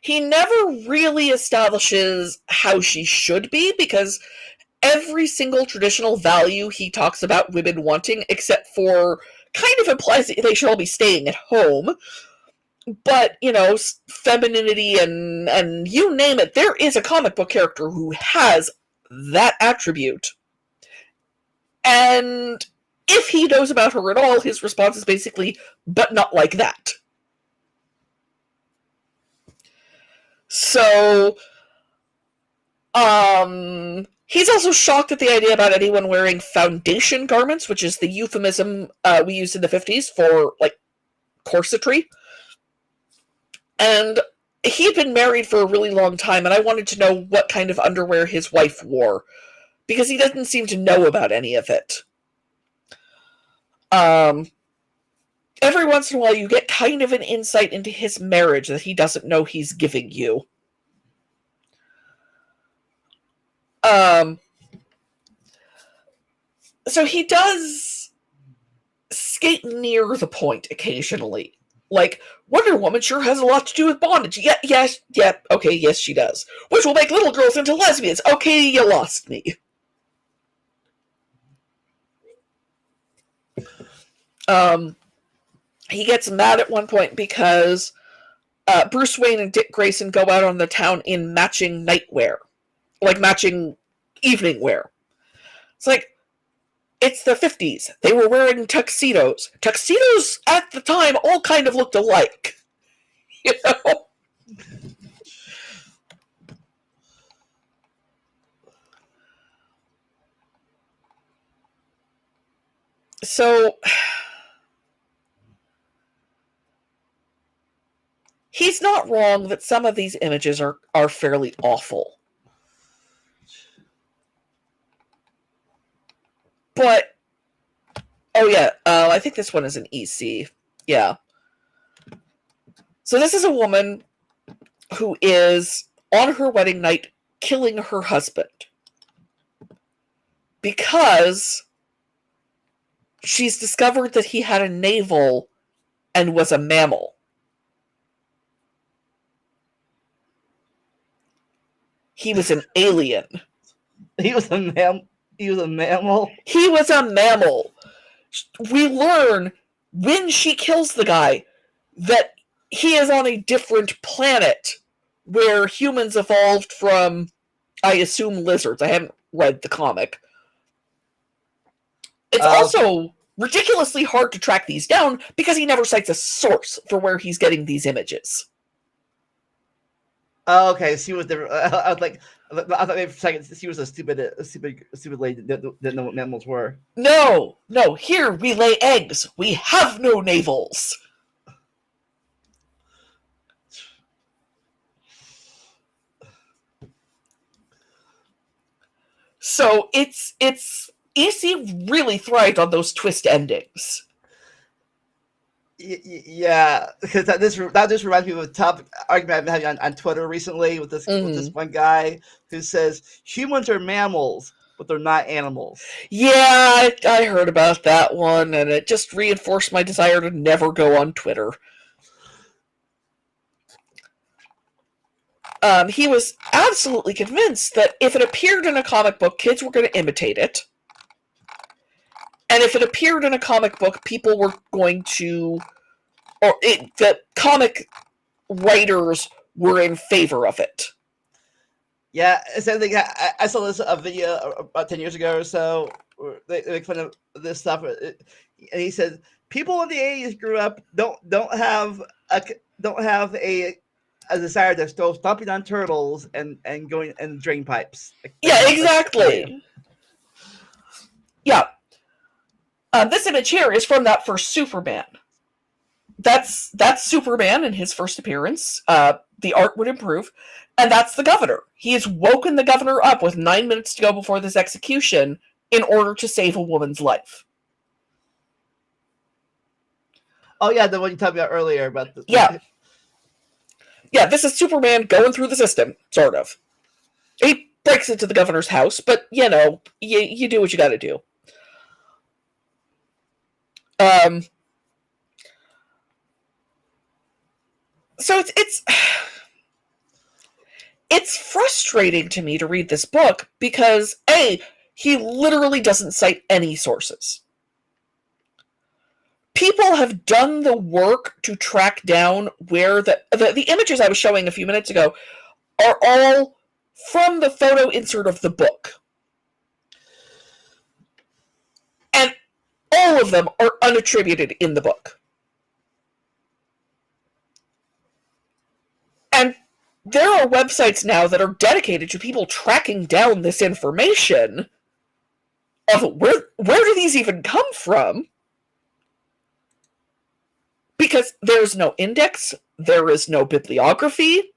He never really establishes how she should be, because every single traditional value he talks about women wanting, except for kind of implies that they should all be staying at home. But, you know, femininity and you name it, there is a comic book character who has that attribute. And if he knows about her at all, his response is basically, but not like that. So, he's also shocked at the idea about anyone wearing foundation garments, which is the euphemism we used in the 50s for, like, corsetry. And he'd been married for a really long time, and I wanted to know what kind of underwear his wife wore, because he doesn't seem to know about any of it. Every once in a while you get kind of an insight into his marriage that he doesn't know he's giving you. So he does skate near the point occasionally. Like, Wonder Woman sure has a lot to do with bondage. Okay, yes, she does. Which will make little girls into lesbians. Okay, you lost me. He gets mad at one point because Bruce Wayne and Dick Grayson go out on the town in matching nightwear. Like, matching evening wear. It's like, It's the 50s. They were wearing tuxedos. Tuxedos at the time all kind of looked alike. You know? So he's not wrong that some of these images are fairly awful. But, oh yeah, I think this one is an EC. Yeah. So this is a woman who is, on her wedding night, killing her husband. Because she's discovered that he had a navel and was a mammal. He was an alien. He was a mammal? He was a mammal. We learn when she kills the guy that he is on a different planet where humans evolved from, I assume, lizards. I haven't read the comic. It's also ridiculously hard to track these down because he never cites a source for where he's getting these images. Oh, okay. She was different. I was like, I thought maybe for a second she was a stupid lady that didn't know what mammals were. No. Here we lay eggs. We have no navels. So it's EC really thrived on those twist endings. Yeah, because that just reminds me of a topic argument I've been having on Twitter recently with this one guy who says humans are mammals, but they're not animals. Yeah, I heard about that one, and it just reinforced my desire to never go on Twitter. He was absolutely convinced that if it appeared in a comic book, kids were going to imitate it. And if it appeared in a comic book, people were going to... the comic writers were in favor of it. Yeah, same thing. I saw a video about 10 years ago or so. Where they make fun of this stuff, and he said people in the 80s grew up don't have a desire to go stomping on turtles and going in drain pipes. Yeah, exactly. Yeah. This image here is from that first Superman. That's Superman in his first appearance. The art would improve. And that's the governor. He has woken the governor up with 9 minutes to go before this execution in order to save a woman's life. Oh, yeah, the one you talked about earlier. Yeah, this is Superman going through the system, sort of. He breaks into the governor's house, but, you know, you do what you gotta do. So it's frustrating to me to read this book because, A, he literally doesn't cite any sources. People have done the work to track down where the images I was showing a few minutes ago are all from the photo insert of the book. And all of them are unattributed in the book. And there are websites now that are dedicated to people tracking down this information of where do these even come from? Because there's no index, there is no bibliography.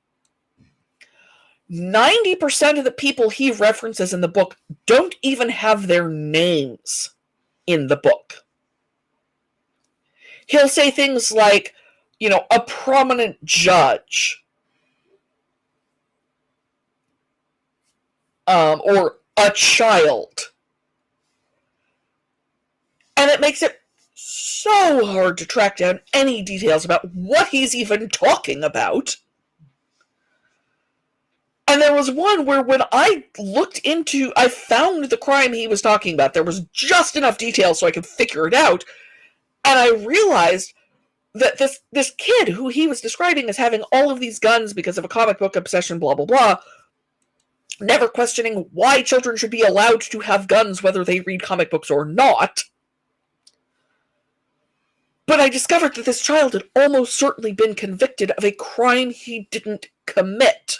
90% of the people he references in the book don't even have their names in the book. He'll say things like, you know, a prominent judge. Or a child. And it makes it so hard to track down any details about what he's even talking about. And there was one where when I found the crime he was talking about. There was just enough detail so I could figure it out. And I realized that this kid who he was describing as having all of these guns because of a comic book obsession, blah, blah, blah, never questioning why children should be allowed to have guns whether they read comic books or not. But I discovered that this child had almost certainly been convicted of a crime he didn't commit.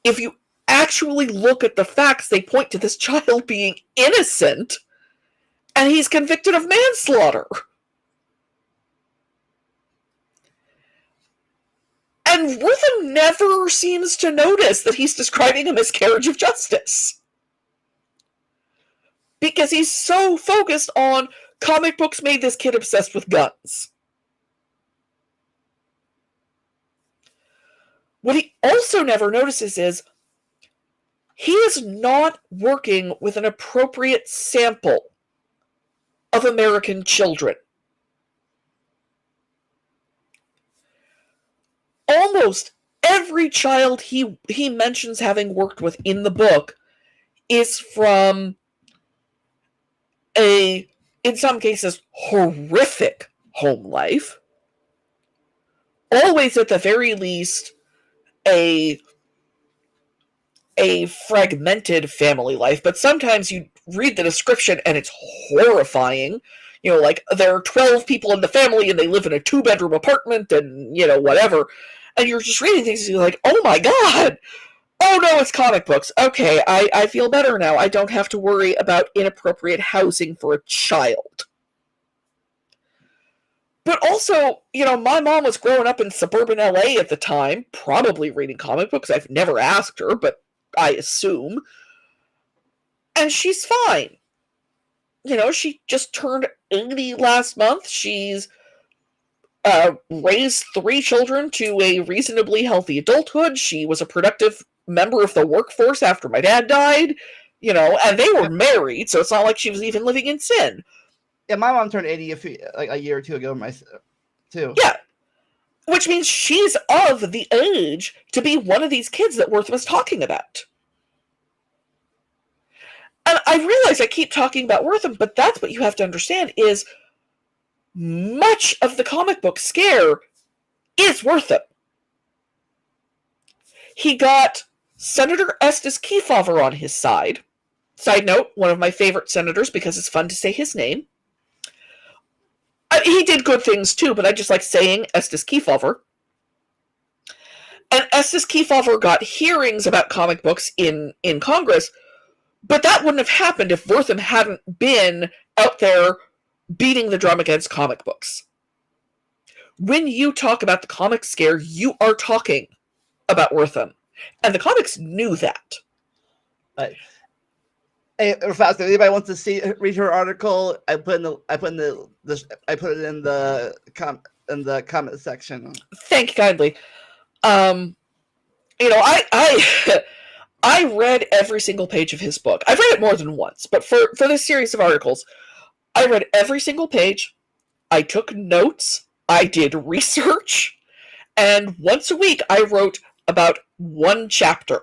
If you actually look at the facts, they point to this child being innocent, and he's convicted of manslaughter. And Wortham never seems to notice that he's describing a miscarriage of justice. Because he's so focused on comic books made this kid obsessed with guns. What he also never notices is he is not working with an appropriate sample of American children. Almost every child he mentions having worked with in the book is from a, in some cases, horrific home life. Always, at the very least, a fragmented family life, but sometimes you read the description and it's horrifying. You know, like, there are 12 people in the family and they live in a 2-bedroom apartment and, you know, whatever. And you're just reading things and you're like, oh my god! Oh no, it's comic books. Okay, I feel better now. I don't have to worry about inappropriate housing for a child. But also, you know, my mom was growing up in suburban LA at the time, probably reading comic books. I've never asked her, but I assume. And she's fine. You know, she just turned 80 last month. She's raised 3 children to a reasonably healthy adulthood. She was a productive member of the workforce after my dad died, you know, and they were married, so it's not like she was even living in sin. Yeah, my mom turned 80 a year or two ago, too. Yeah. Which means she's of the age to be one of these kids that Wortham is talking about. And I realize I keep talking about Wortham, but that's what you have to understand is much of the comic book scare is Wortham. He got Senator Estes Kefauver on his side. Side note, one of my favorite senators because it's fun to say his name. He did good things too, but I just like saying Estes Kefauver. And Estes Kefauver got hearings about comic books in Congress, but that wouldn't have happened if Wortham hadn't been out there beating the drum against comic books. When you talk about the comic scare, you are talking about Wortham. And the comics knew that. Right. Hey, fast. If anybody wants to read her article, I put it in the comment section. Thank you kindly. You know, I read every single page of his book. I've read it more than once, but for this series of articles, I read every single page. I took notes. I did research. And once a week, I wrote about one chapter.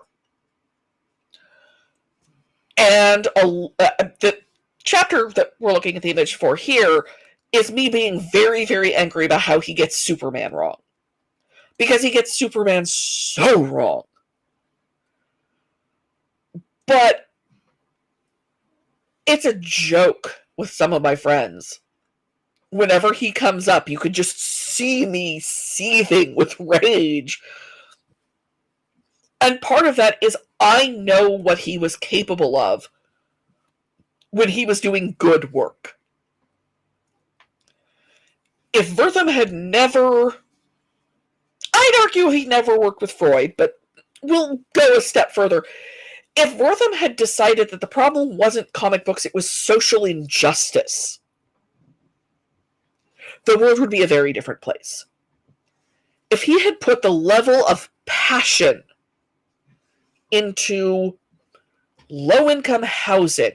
And the chapter that we're looking at the image for here is me being very, very angry about how he gets Superman wrong. Because he gets Superman so wrong. But it's a joke with some of my friends. Whenever he comes up, you could just see me seething with rage. And part of that is I know what he was capable of when he was doing good work. If Wertham had never... I'd argue he never worked with Freud, but we'll go a step further. If Wertham had decided that the problem wasn't comic books, it was social injustice, the world would be a very different place. If he had put the level of passion into low-income housing,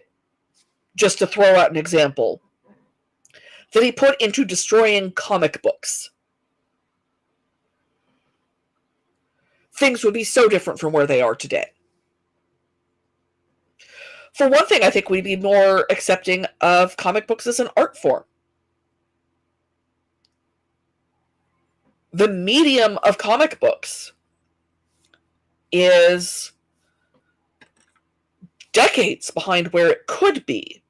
just to throw out an example, that he put into destroying comic books, things would be so different from where they are today. For one thing, I think we'd be more accepting of comic books as an art form. The medium of comic books is decades behind where it could be,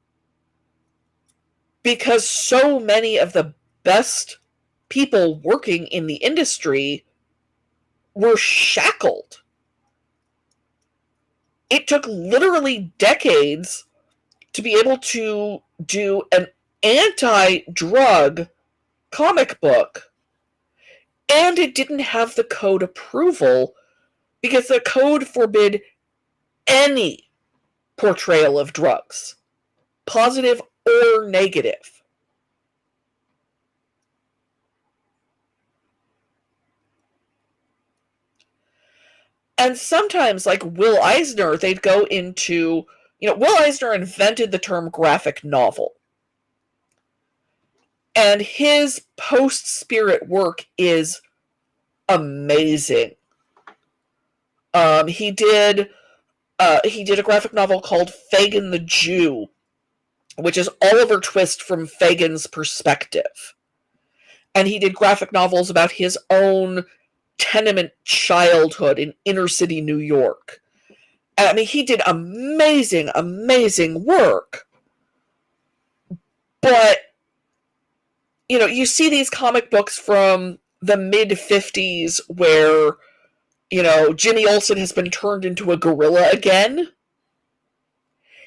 because so many of the best people working in the industry were shackled. It took literally decades to be able to do an anti-drug comic book, and it didn't have the code approval because the code forbid any portrayal of drugs, positive or negative. And sometimes, like Will Eisner, they'd go into, Will Eisner invented the term graphic novel. And his post-Spirit work is amazing. He did a graphic novel called Fagin the Jew, which is Oliver Twist from Fagin's perspective. And he did graphic novels about his own tenement childhood in inner city New York. And, I mean, he did amazing, amazing work. But, you see these comic books from the mid-50s where, Jimmy Olsen has been turned into a gorilla again.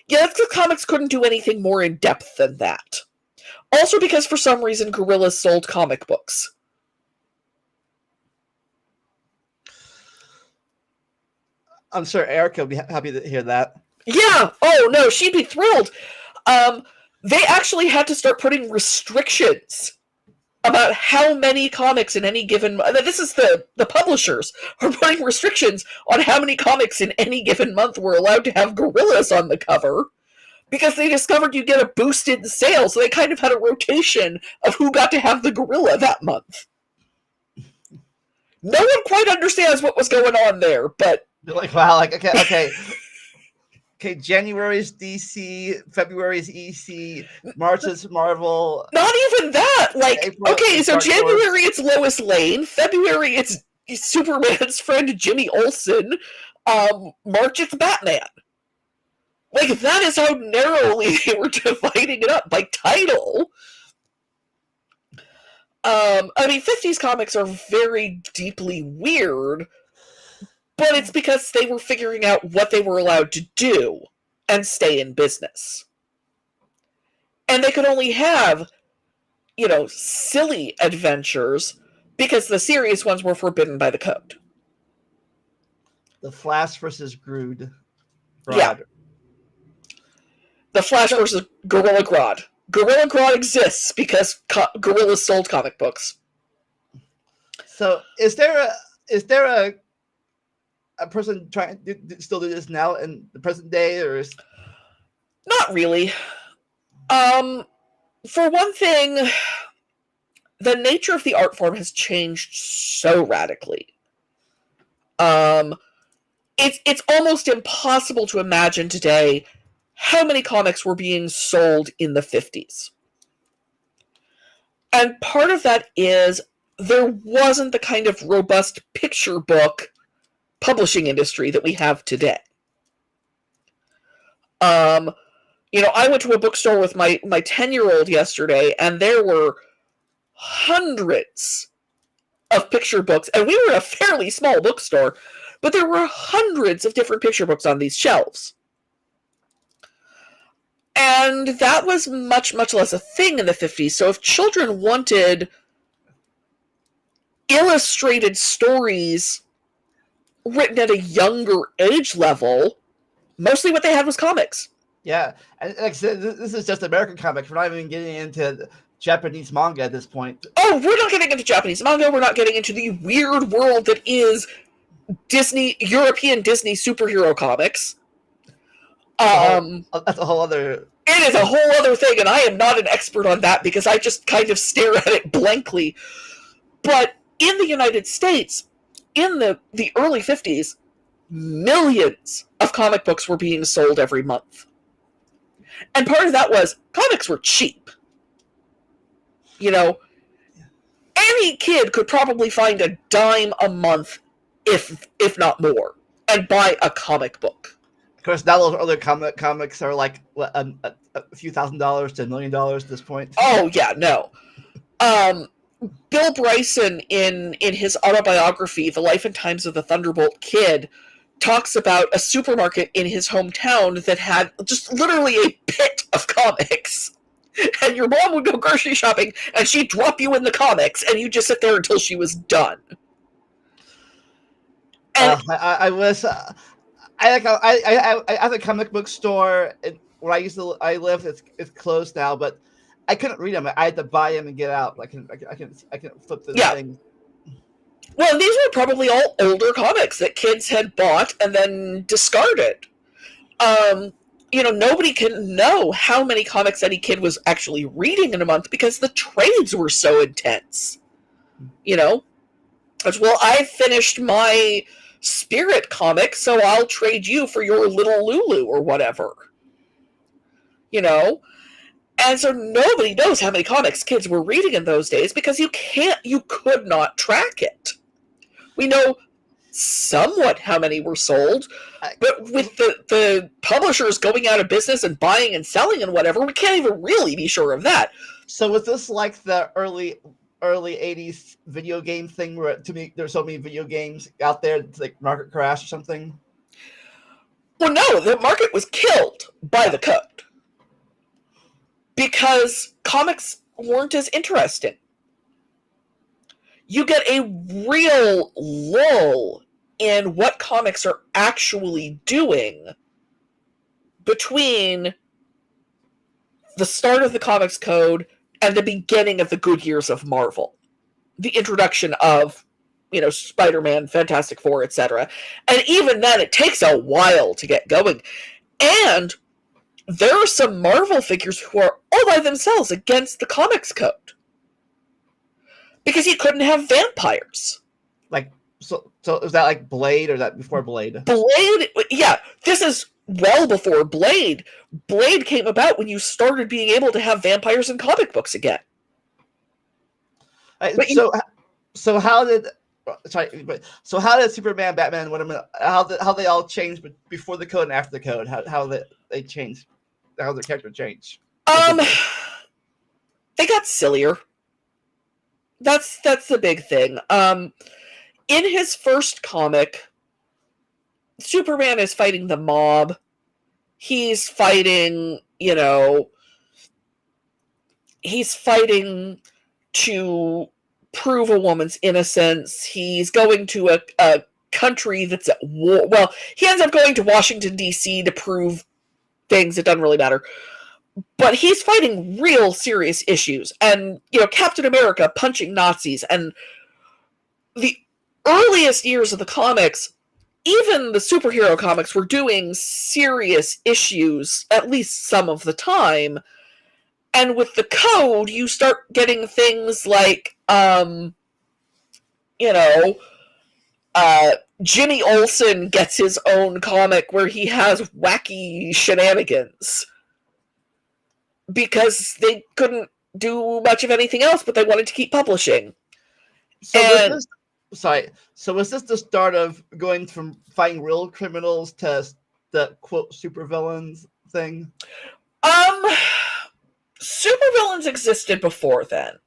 Yeah, the comics couldn't do anything more in-depth than that. Also because for some reason gorillas sold comic books. I'm sure Erica would be happy to hear that. Yeah. Oh, no, she'd be thrilled. They actually had to start putting restrictions about how many comics in any given month. This is the publishers are putting restrictions on how many comics in any given month were allowed to have gorillas on the cover, because they discovered you get a boost in sales. So they kind of had a rotation of who got to have the gorilla that month. No one quite understands what was going on there, but they're like, wow, like okay. Okay, January's DC, February's EC, March is Marvel. Not even that. Like, April, okay, so January it's Lois Lane. February it's Superman's friend Jimmy Olsen. March it's Batman. Like, that is how narrowly they were dividing it up by title. I mean, 50s comics are very deeply weird, but it's because they were figuring out what they were allowed to do and stay in business. And they could only have, silly adventures because the serious ones were forbidden by the code. The Flash versus Grodd. Yeah. The Flash versus Gorilla Grodd. Gorilla Grodd exists because gorillas sold comic books. So, is there a person trying to still do this now in the present day, or is... Not really. For one thing, the nature of the art form has changed so radically. It's almost impossible to imagine today how many comics were being sold in the 50s. And part of that is there wasn't the kind of robust picture book publishing industry that we have today. I went to a bookstore with my 10-year-old yesterday, and there were hundreds of picture books, and we were a fairly small bookstore, but there were hundreds of different picture books on these shelves. And that was much, much less a thing in the 50s. So if children wanted illustrated stories written at a younger age level, mostly what they had was comics. Yeah, and like I said, this is just American comics. We're not even getting into Japanese manga at this point. Oh, we're not getting into Japanese manga. We're not getting into the weird world that is European Disney superhero comics. That's a whole other... It is a whole other thing, and I am not an expert on that because I just kind of stare at it blankly. But in the United States, in the early 50s, millions of comic books were being sold every month. And part of that was comics were cheap. Any kid could probably find a dime a month, if not more. and buy a comic book. Of course, now those other comics are like a few $1,000s to $1 million at this point. Oh yeah, no. Bill Bryson in his autobiography, The Life and Times of the Thunderbolt Kid, talks about a supermarket in his hometown that had just literally a pit of comics. And your mom would go grocery shopping and she'd drop you in the comics and you just sit there until she was done. And I have a comic book store where I lived. It's closed now, but I couldn't read them. I had to buy them and get out. I can flip through the thing. Well, these were probably all older comics that kids had bought and then discarded. Nobody can know how many comics any kid was actually reading in a month because the trades were so intense. As well, I finished my Spirit comic, so I'll trade you for your little Lulu or whatever. And so nobody knows how many comics kids were reading in those days because you could not track it. We know somewhat how many were sold, but with the publishers going out of business and buying and selling and whatever, we can't even really be sure of that. So was this like the early 80s video game thing where, to me, there's so many video games out there, it's like market crash or something? Well, no, the market was killed by the code because comics weren't as interesting. You get a real lull in what comics are actually doing between the start of the Comics Code and the beginning of the good years of Marvel. The introduction of, Spider-Man, Fantastic Four, etc. And even then, it takes a while to get going. And there are some Marvel figures who are all by themselves against the Comics Code. Because you couldn't have vampires. So is that like Blade, or is that before Blade? Blade, yeah. This is well before Blade. Blade came about when you started being able to have vampires in comic books again. So how did Superman, Batman, how they all changed before the code and after the code? How they changed? How their character changed? They got sillier. That's the big thing. In his first comic, Superman is fighting the mob. He's fighting, he's fighting to prove a woman's innocence. He's going to a country that's at war. Well, he ends up going to Washington, D.C. to prove things. It doesn't really matter. But he's fighting real serious issues. And, Captain America punching Nazis. And the earliest years of the comics, even the superhero comics, were doing serious issues, at least some of the time. And with the code, you start getting things like, Jimmy Olsen gets his own comic where he has wacky shenanigans. Because they couldn't do much of anything else, but they wanted to keep publishing. So was this the start of going from fighting real criminals to the quote supervillains thing? Supervillains existed before then.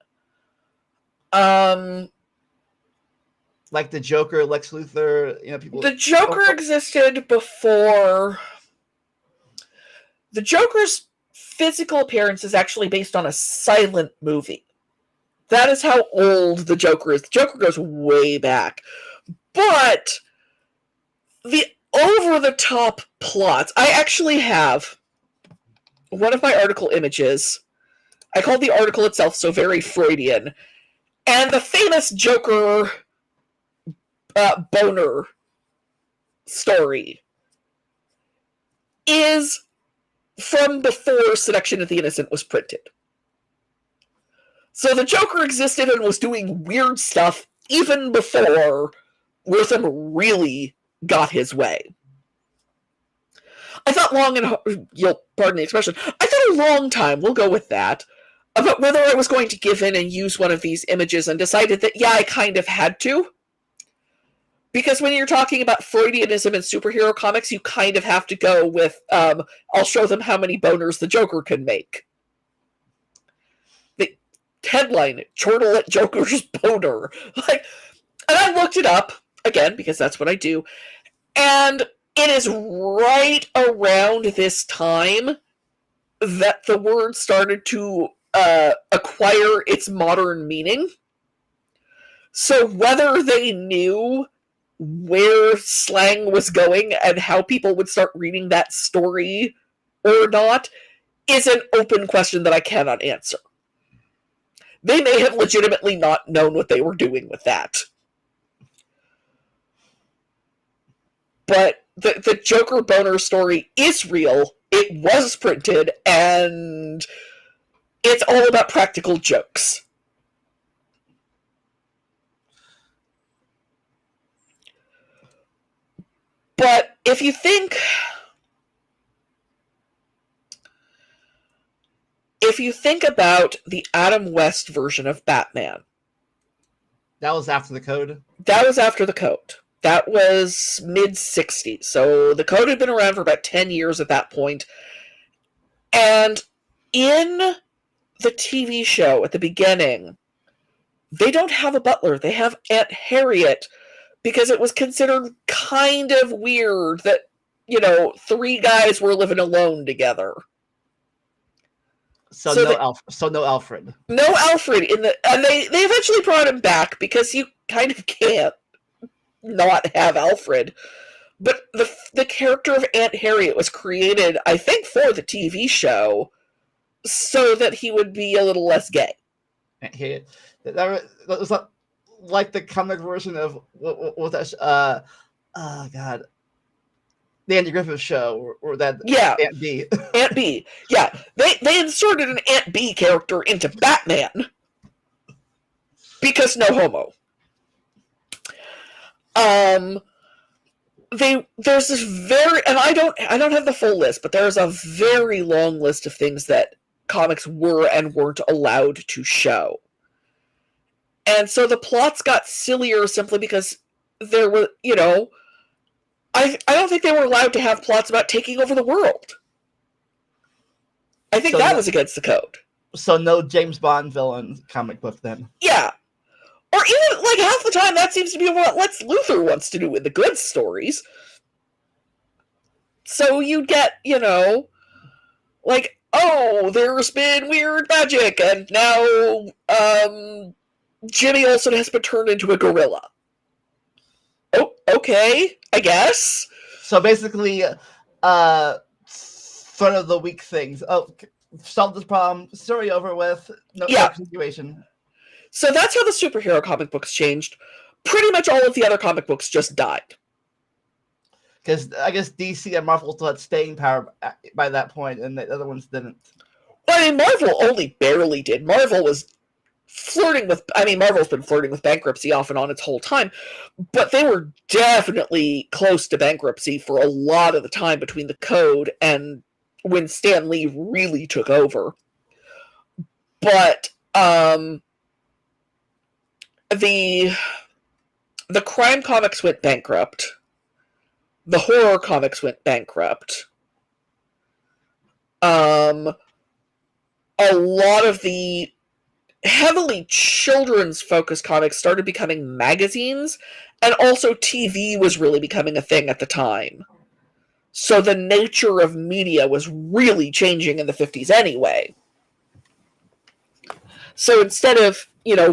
Like the Joker, Lex Luthor, people. The Joker existed before. The Joker's physical appearance is actually based on a silent movie. That is how old the Joker is. The Joker goes way back. But the over-the-top plots, I actually have one of my article images. I called the article itself so very Freudian. And the famous Joker boner story is from before Seduction of the Innocent was printed. So the Joker existed and was doing weird stuff even before Wortham really got his way. I thought long and you'll pardon the expression, I thought a long time, we'll go with that, about whether I was going to give in and use one of these images, and decided that, yeah, I kind of had to. Because when you're talking about Freudianism in superhero comics, you kind of have to go with, I'll show them how many boners the Joker can make. The headline, chortle at Joker's boner. And I looked it up, again, because that's what I do, and it is right around this time that the word started to acquire its modern meaning. So whether they knew where slang was going and how people would start reading that story or not is an open question that I cannot answer. They may have legitimately not known what they were doing with that. But the Joker boner story is real. It was printed, and it's all about practical jokes. But if you think about the Adam West version of Batman, that was after the Code? That was after the Code. That was mid-60s. So the Code had been around for about 10 years at that point. And in the TV show at the beginning, they don't have a butler. They have Aunt Harriet, because it was considered kind of weird that, 3 guys were living alone together. So no Alfred. No Alfred and they eventually brought him back because you kind of can't not have Alfred. But the character of Aunt Harriet was created, I think, for the TV show so that he would be a little less gay. Aunt Harriet. That was like the comic version of what that oh god, the Andy Griffith show, or that Aunt B. Aunt B. Yeah, they inserted an Aunt B character into Batman because no homo. There's this and I don't have the full list, but there's a very long list of things that comics were and weren't allowed to show. And so the plots got sillier simply because there were, I don't think they were allowed to have plots about taking over the world. I think that was against the Code. So no James Bond villain comic book then. Yeah. Or even, half the time that seems to be what Lex Luthor wants to do with the good stories. So you get, oh, there's been weird magic, and now, Jimmy Olsen has been turned into a gorilla. Oh, okay, I guess. So basically, sort of the weak things. Oh, solve this problem, story over with, no continuation. So that's how the superhero comic books changed. Pretty much all of the other comic books just died. Because I guess DC and Marvel still had staying power by that point, and the other ones didn't. Well, I mean, Marvel only barely did. Marvel was Marvel's been flirting with bankruptcy off and on its whole time, but they were definitely close to bankruptcy for a lot of the time between the Code and when Stan Lee really took over. But the crime comics went bankrupt. The horror comics went bankrupt. A lot of the heavily children's-focused comics started becoming magazines, and also TV was really becoming a thing at the time. So the nature of media was really changing in the 50s anyway. So instead of,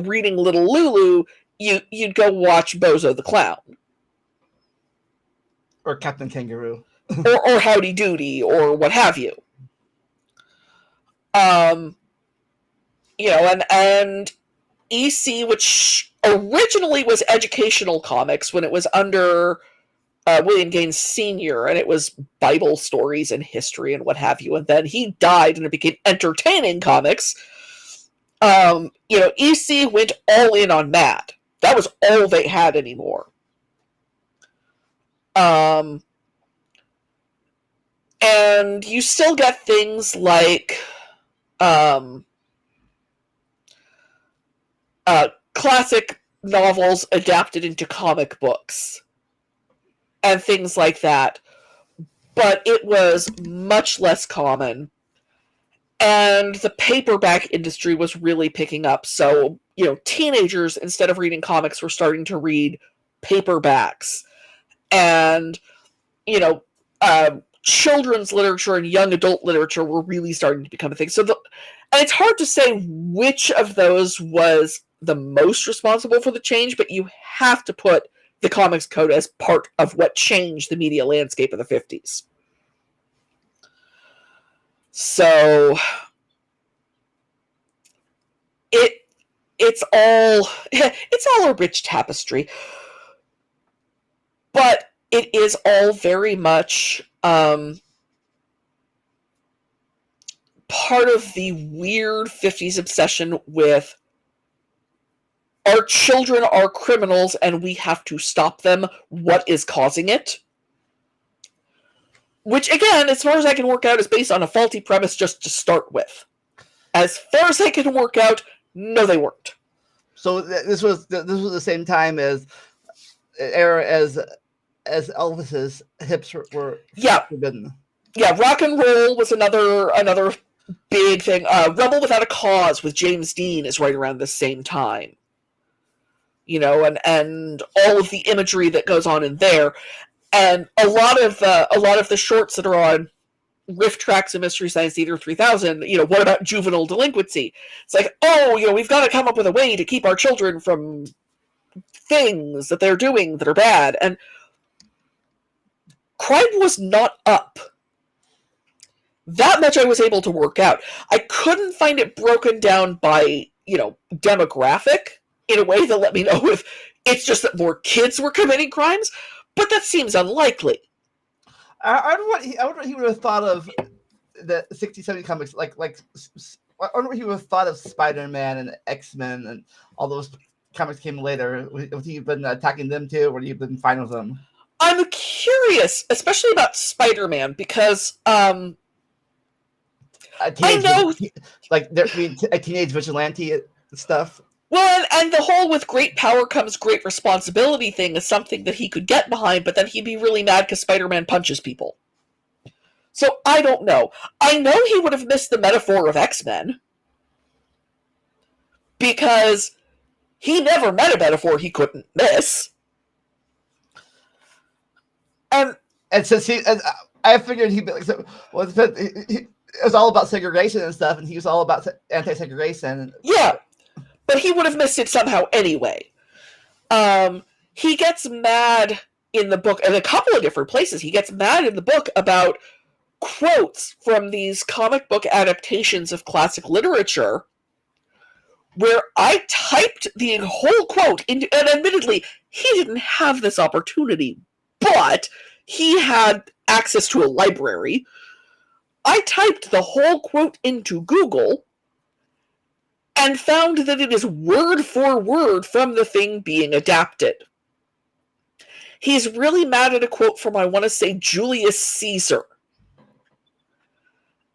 reading Little Lulu, you'd go watch Bozo the Clown. Or Captain Kangaroo. or Howdy Doody, or what have you. And EC, which originally was educational comics when it was under William Gaines Sr., and it was Bible stories and history and what have you, and then he died and it became entertaining comics. EC went all in on Mad. That was all they had anymore. And you still get things like classic novels adapted into comic books. and things like that. But it was much less common. And the paperback industry was really picking up. So, teenagers, instead of reading comics, were starting to read paperbacks. And, children's literature and young adult literature were really starting to become a thing. And it's hard to say which of those was the most responsible for the change, but you have to put the Comics Code as part of what changed the media landscape of the 50s. So it's all a rich tapestry, but it is all very much part of the weird 50s obsession with our children are criminals and we have to stop them. What is causing it? Which, again, as far as I can work out, is based on a faulty premise just to start with. As far as I can work out, no, they weren't. So this was the same time as Elvis's hips were forbidden. Yeah, rock and roll was another big thing. Rebel Without a Cause with James Dean is right around the same time. And all of the imagery that goes on in there. And a lot of the shorts that are on Riff Tracks and Mystery Science Theater 3000, what about juvenile delinquency? It's like, we've got to come up with a way to keep our children from things that they're doing that are bad. And crime was not up. That much I was able to work out. I couldn't find it broken down by, demographic in a way that let me know if it's just that more kids were committing crimes. But that seems unlikely. I wonder what he would have thought of the 60s, 70s comics. I wonder what he would have thought of Spider-Man and X-Men and all those comics came later. Would he have been attacking them too, or would he have been fine with them? I'm curious, especially about Spider-Man, because I know, there being a teenage vigilante stuff. Well, and the whole with great power comes great responsibility thing is something that he could get behind, but then he'd be really mad because Spider-Man punches people. So I don't know. I know he would have missed the metaphor of X-Men, because he never met a metaphor he couldn't miss. And since I figured he'd be like, it was all about segregation and stuff, and he was all about anti-segregation. Yeah. But he would have missed it somehow anyway. He gets mad in the book, in a couple of different places. He gets mad in the book about quotes from these comic book adaptations of classic literature, where I typed the whole quote into, and admittedly, he didn't have this opportunity, but he had access to a library. I typed the whole quote into Google and found that it is word for word from the thing being adapted. He's really mad at a quote from, I want to say, Julius Caesar,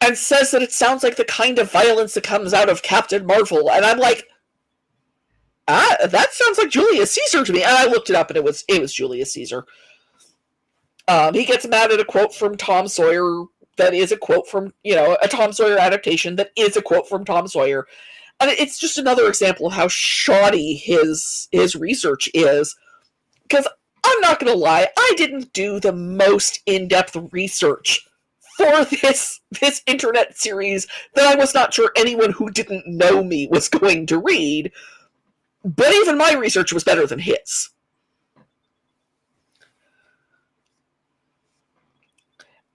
and says that it sounds like the kind of violence that comes out of Captain Marvel. And I'm like, that sounds like Julius Caesar to me. And I looked it up, and it was Julius Caesar. He gets mad at a quote from Tom Sawyer that is a quote from, a Tom Sawyer adaptation that is a quote from Tom Sawyer. And it's just another example of how shoddy his research is. Because I'm not going to lie, I didn't do the most in-depth research for this internet series that I was not sure anyone who didn't know me was going to read. But even my research was better than his.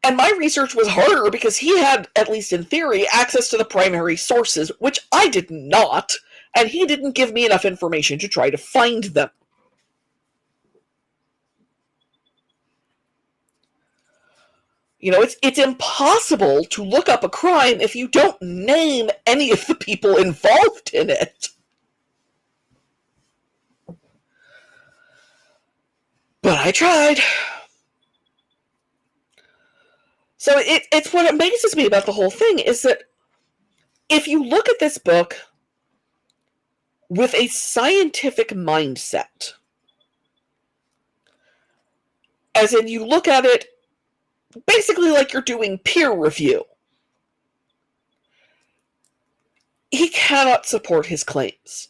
And my research was harder because he had, at least in theory, access to the primary sources, which I did not, and he didn't give me enough information to try to find them. It's impossible to look up a crime if you don't name any of the people involved in it. But I tried. So it's what amazes me about the whole thing is that if you look at this book with a scientific mindset, As in, you look at it basically like you're doing peer review. He cannot support his claims.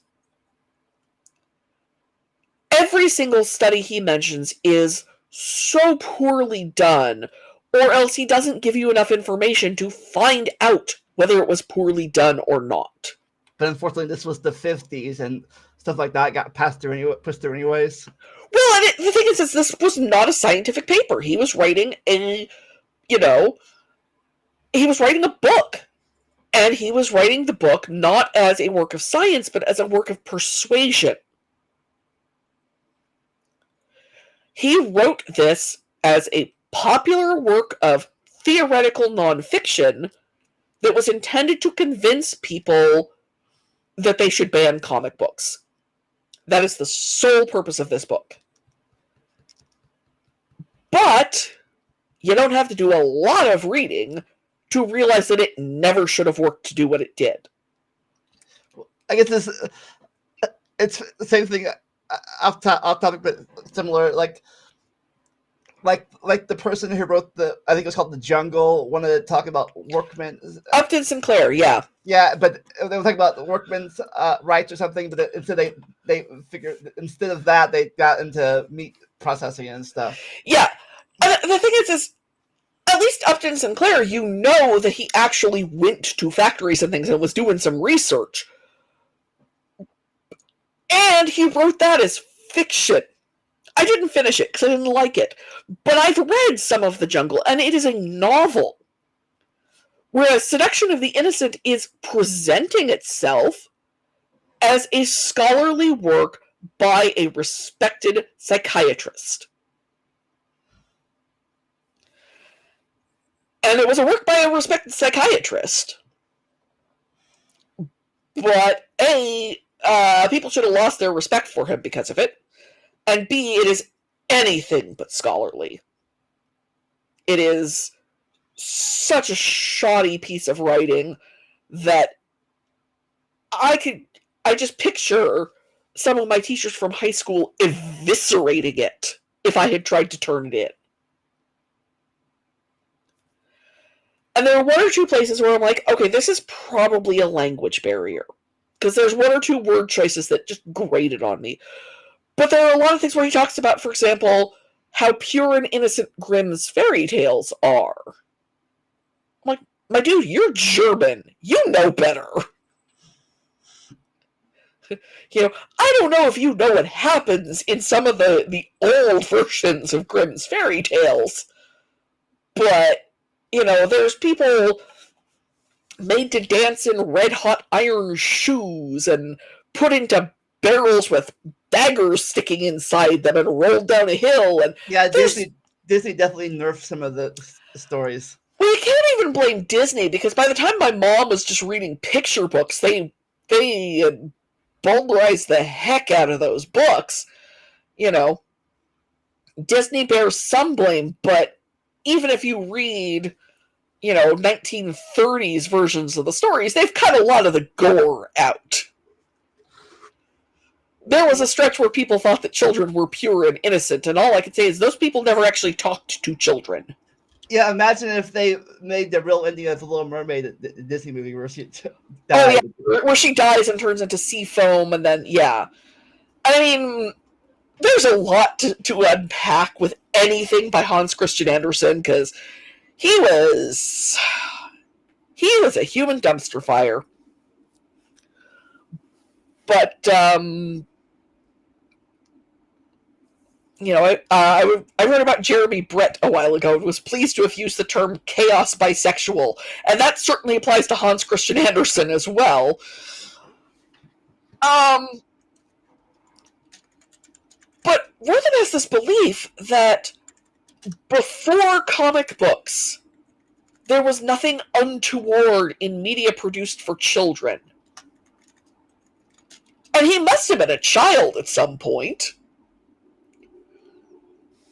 Every single study he mentions is so poorly done, or else he doesn't give you enough information to find out whether it was poorly done or not. But unfortunately, this was the 50s, and stuff like that got pushed through anyways. Well, and the thing is, this was not a scientific paper. He was writing he was writing a book. And he was writing the book not as a work of science, but as a work of persuasion. He wrote this as a popular work of theoretical nonfiction that was intended to convince people that they should ban comic books. That is the sole purpose of this book. But you don't have to do a lot of reading to realize that it never should have worked to do what it did. I guess it's the same thing, off topic, but similar. Like the person who wrote I think it was called The Jungle, wanted to talk about workmen. Upton Sinclair, yeah. Yeah, but they were talking about the workmen's rights or something, but instead they figured, instead of that, they got into meat processing and stuff. Yeah. And the thing is at least Upton Sinclair, you know that he actually went to factories and things and was doing some research. And he wrote that as fiction. I didn't finish it because I didn't like it. But I've read some of The Jungle, and it is a novel. Whereas Seduction of the Innocent is presenting itself as a scholarly work by a respected psychiatrist. And it was a work by a respected psychiatrist. But A, people should have lost their respect for him because of it. And B, it is anything but scholarly. It is such a shoddy piece of writing that I just picture some of my teachers from high school eviscerating it if I had tried to turn it in. And there are one or two places where I'm like, okay, this is probably a language barrier. Because there's one or two word choices that just grated on me. But there are a lot of things where he talks about, for example, how pure and innocent Grimm's fairy tales are. I'm like, my dude, you're German. You know better. I don't know if you know what happens in some of the old versions of Grimm's fairy tales. But there's people made to dance in red-hot iron shoes and put into barrels with daggers sticking inside them and rolled down a hill. And yeah, Disney definitely nerfed some of the stories. Well, you can't even blame Disney, because by the time my mom was just reading picture books, they vulgarized the heck out of those books. Disney bears some blame, but even if you read 1930s versions of the stories, they've cut a lot of the gore out. There was a stretch where people thought that children were pure and innocent, and all I can say is those people never actually talked to children. Yeah, imagine if they made the real ending of The Little Mermaid, the Disney movie, where she died. Oh, yeah, where she dies and turns into sea foam, and then, yeah. I mean, there's a lot to unpack with anything by Hans Christian Andersen, because he was a human dumpster fire. But, I read about Jeremy Brett a while ago and was pleased to have used the term chaos bisexual, and that certainly applies to Hans Christian Andersen as well. But Worthen has this belief that before comic books, there was nothing untoward in media produced for children. And he must have been a child at some point.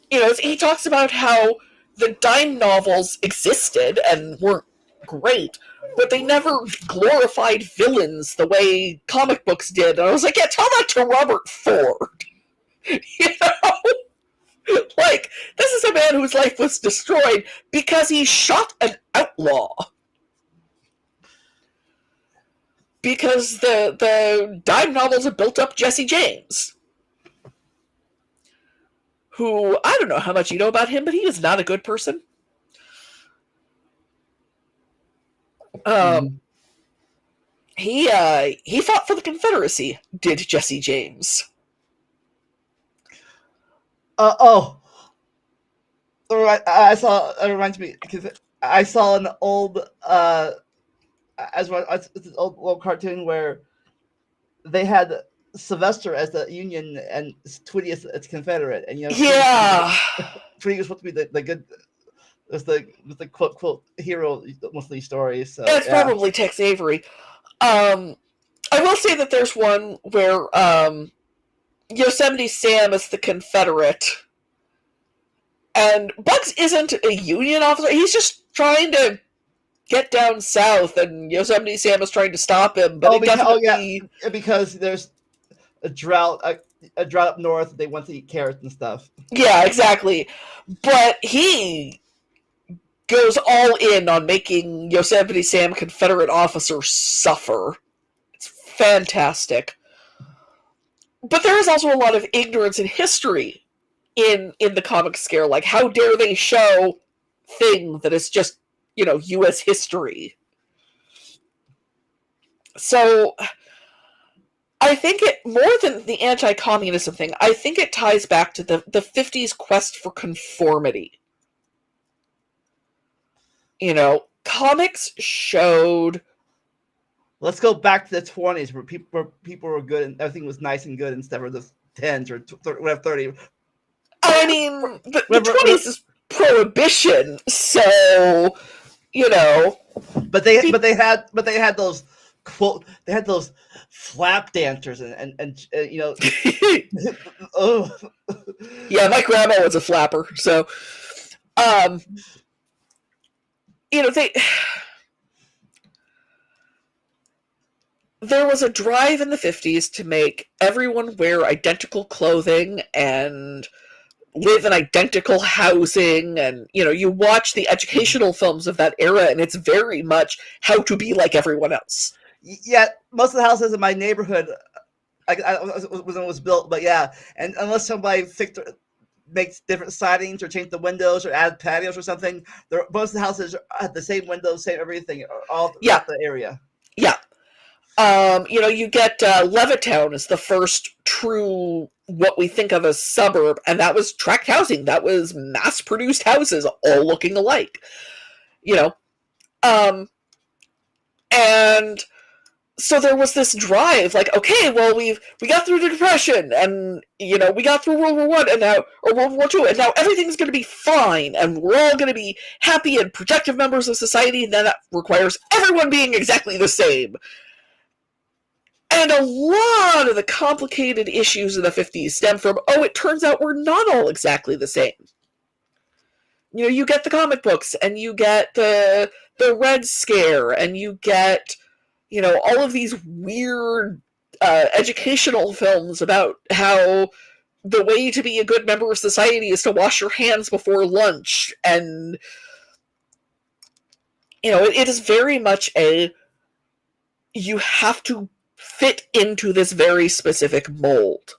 He talks about how the dime novels existed and weren't great, but they never glorified villains the way comic books did. And I was like, yeah, tell that to Robert Ford. Like, this is a man whose life was destroyed because he shot an outlaw. Because the dime novels have built up Jesse James, who, I don't know how much you know about him, but he is not a good person. He fought for the Confederacy, did Jesse James. I saw. It reminds me because I saw an old it's an old cartoon where they had Sylvester as the Union and Tweety as Confederate, and Yeah, Tweety was supposed to be the good, was the quote hero most of these stories. So it's probably Tex Avery. I will say that there's one where Yosemite Sam is the Confederate, and Bugs isn't a Union officer. He's just trying to get down south, and Yosemite Sam is trying to stop him. But because there's a drought up north. They want to eat carrots and stuff. Yeah, exactly. But he goes all in on making Yosemite Sam Confederate officers suffer. It's fantastic. But there is also a lot of ignorance in history in the comic scare. Like, how dare they show thing that is just, U.S. history. So I think it, more than the anti-communism thing, I think it ties back to the 50s quest for conformity. Comics showed... Let's go back to the 20s where people were good and everything was nice and good instead of the 10s or 30. I mean, the 20s is prohibition, so But they had those flap dancers and oh yeah, my grandma was a flapper, so there was a drive in the 50s to make everyone wear identical clothing and live in identical housing, and you watch the educational films of that era and it's very much how to be like everyone else. Yeah, most of the houses in my neighborhood when it was built, but yeah, and unless somebody makes different sidings or change the windows or add patios or something, most of the houses have the same windows, same everything, all throughout the area. Yeah. You get Levittown is the first true, what we think of as suburb, and that was tract housing. That was mass-produced houses, all looking alike. And so there was this drive, like, okay, well, we got through the Depression, and we got through World War I, or World War II, and now everything's going to be fine, and we're all going to be happy and productive members of society, and then that requires everyone being exactly the same. And a lot of the complicated issues in the 50s stem from, it turns out we're not all exactly the same. You get the comic books, and you get the Red Scare, and you get, all of these weird educational films about how the way to be a good member of society is to wash your hands before lunch. And, it is very much you have to fit into this very specific mold.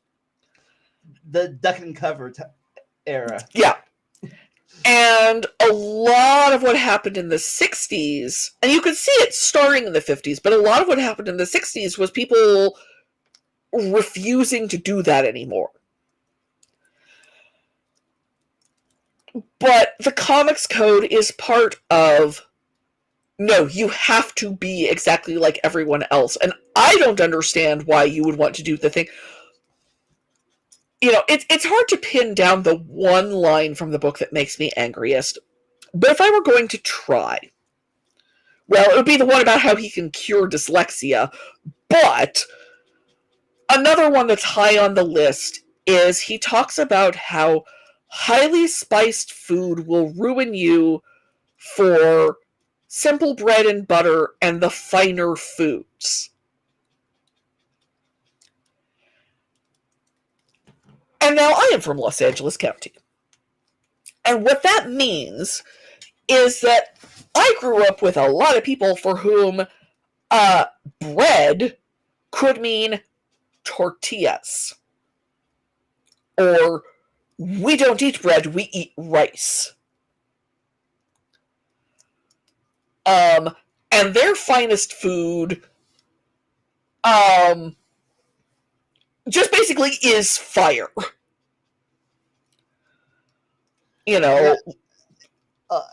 The duck and cover era. Yeah. And a lot of what happened in the 60s, and you could see it starting in the 50s, but a lot of what happened in the 60s was people refusing to do that anymore. But the comics code is part of, no, you have to be exactly like everyone else. And I don't understand why you would want to do the thing. It's hard to pin down the one line from the book that makes me angriest. But if I were going to try, well, it would be the one about how he can cure dyslexia. But another one that's high on the list is he talks about how highly spiced food will ruin you for simple bread and butter and the finer foods. And now I am from Los Angeles County. And what that means is that I grew up with a lot of people for whom bread could mean tortillas. Or, we don't eat bread, we eat rice. And their finest food just basically is fire. You know,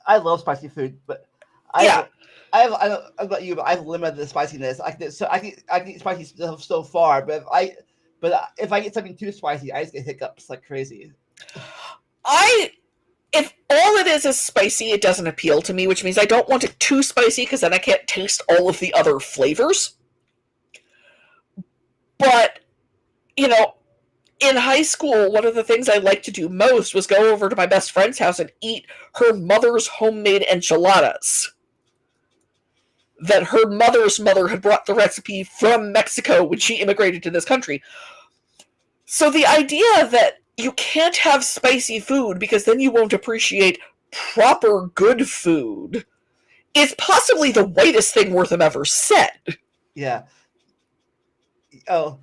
I love spicy food, but I don't know about you, but I've limited the spiciness. I can eat spicy stuff so far, but if I get something too spicy, I just get hiccups like crazy. If all it is spicy, it doesn't appeal to me, which means I don't want it too spicy because then I can't taste all of the other flavors. But, you know, in high school, one of the things I liked to do most was go over to my best friend's house and eat her mother's homemade enchiladas. That her mother's mother had brought the recipe from Mexico when she immigrated to this country. So the idea that you can't have spicy food because then you won't appreciate proper good food is possibly the whitest thing Wortham ever said. Yeah. Oh,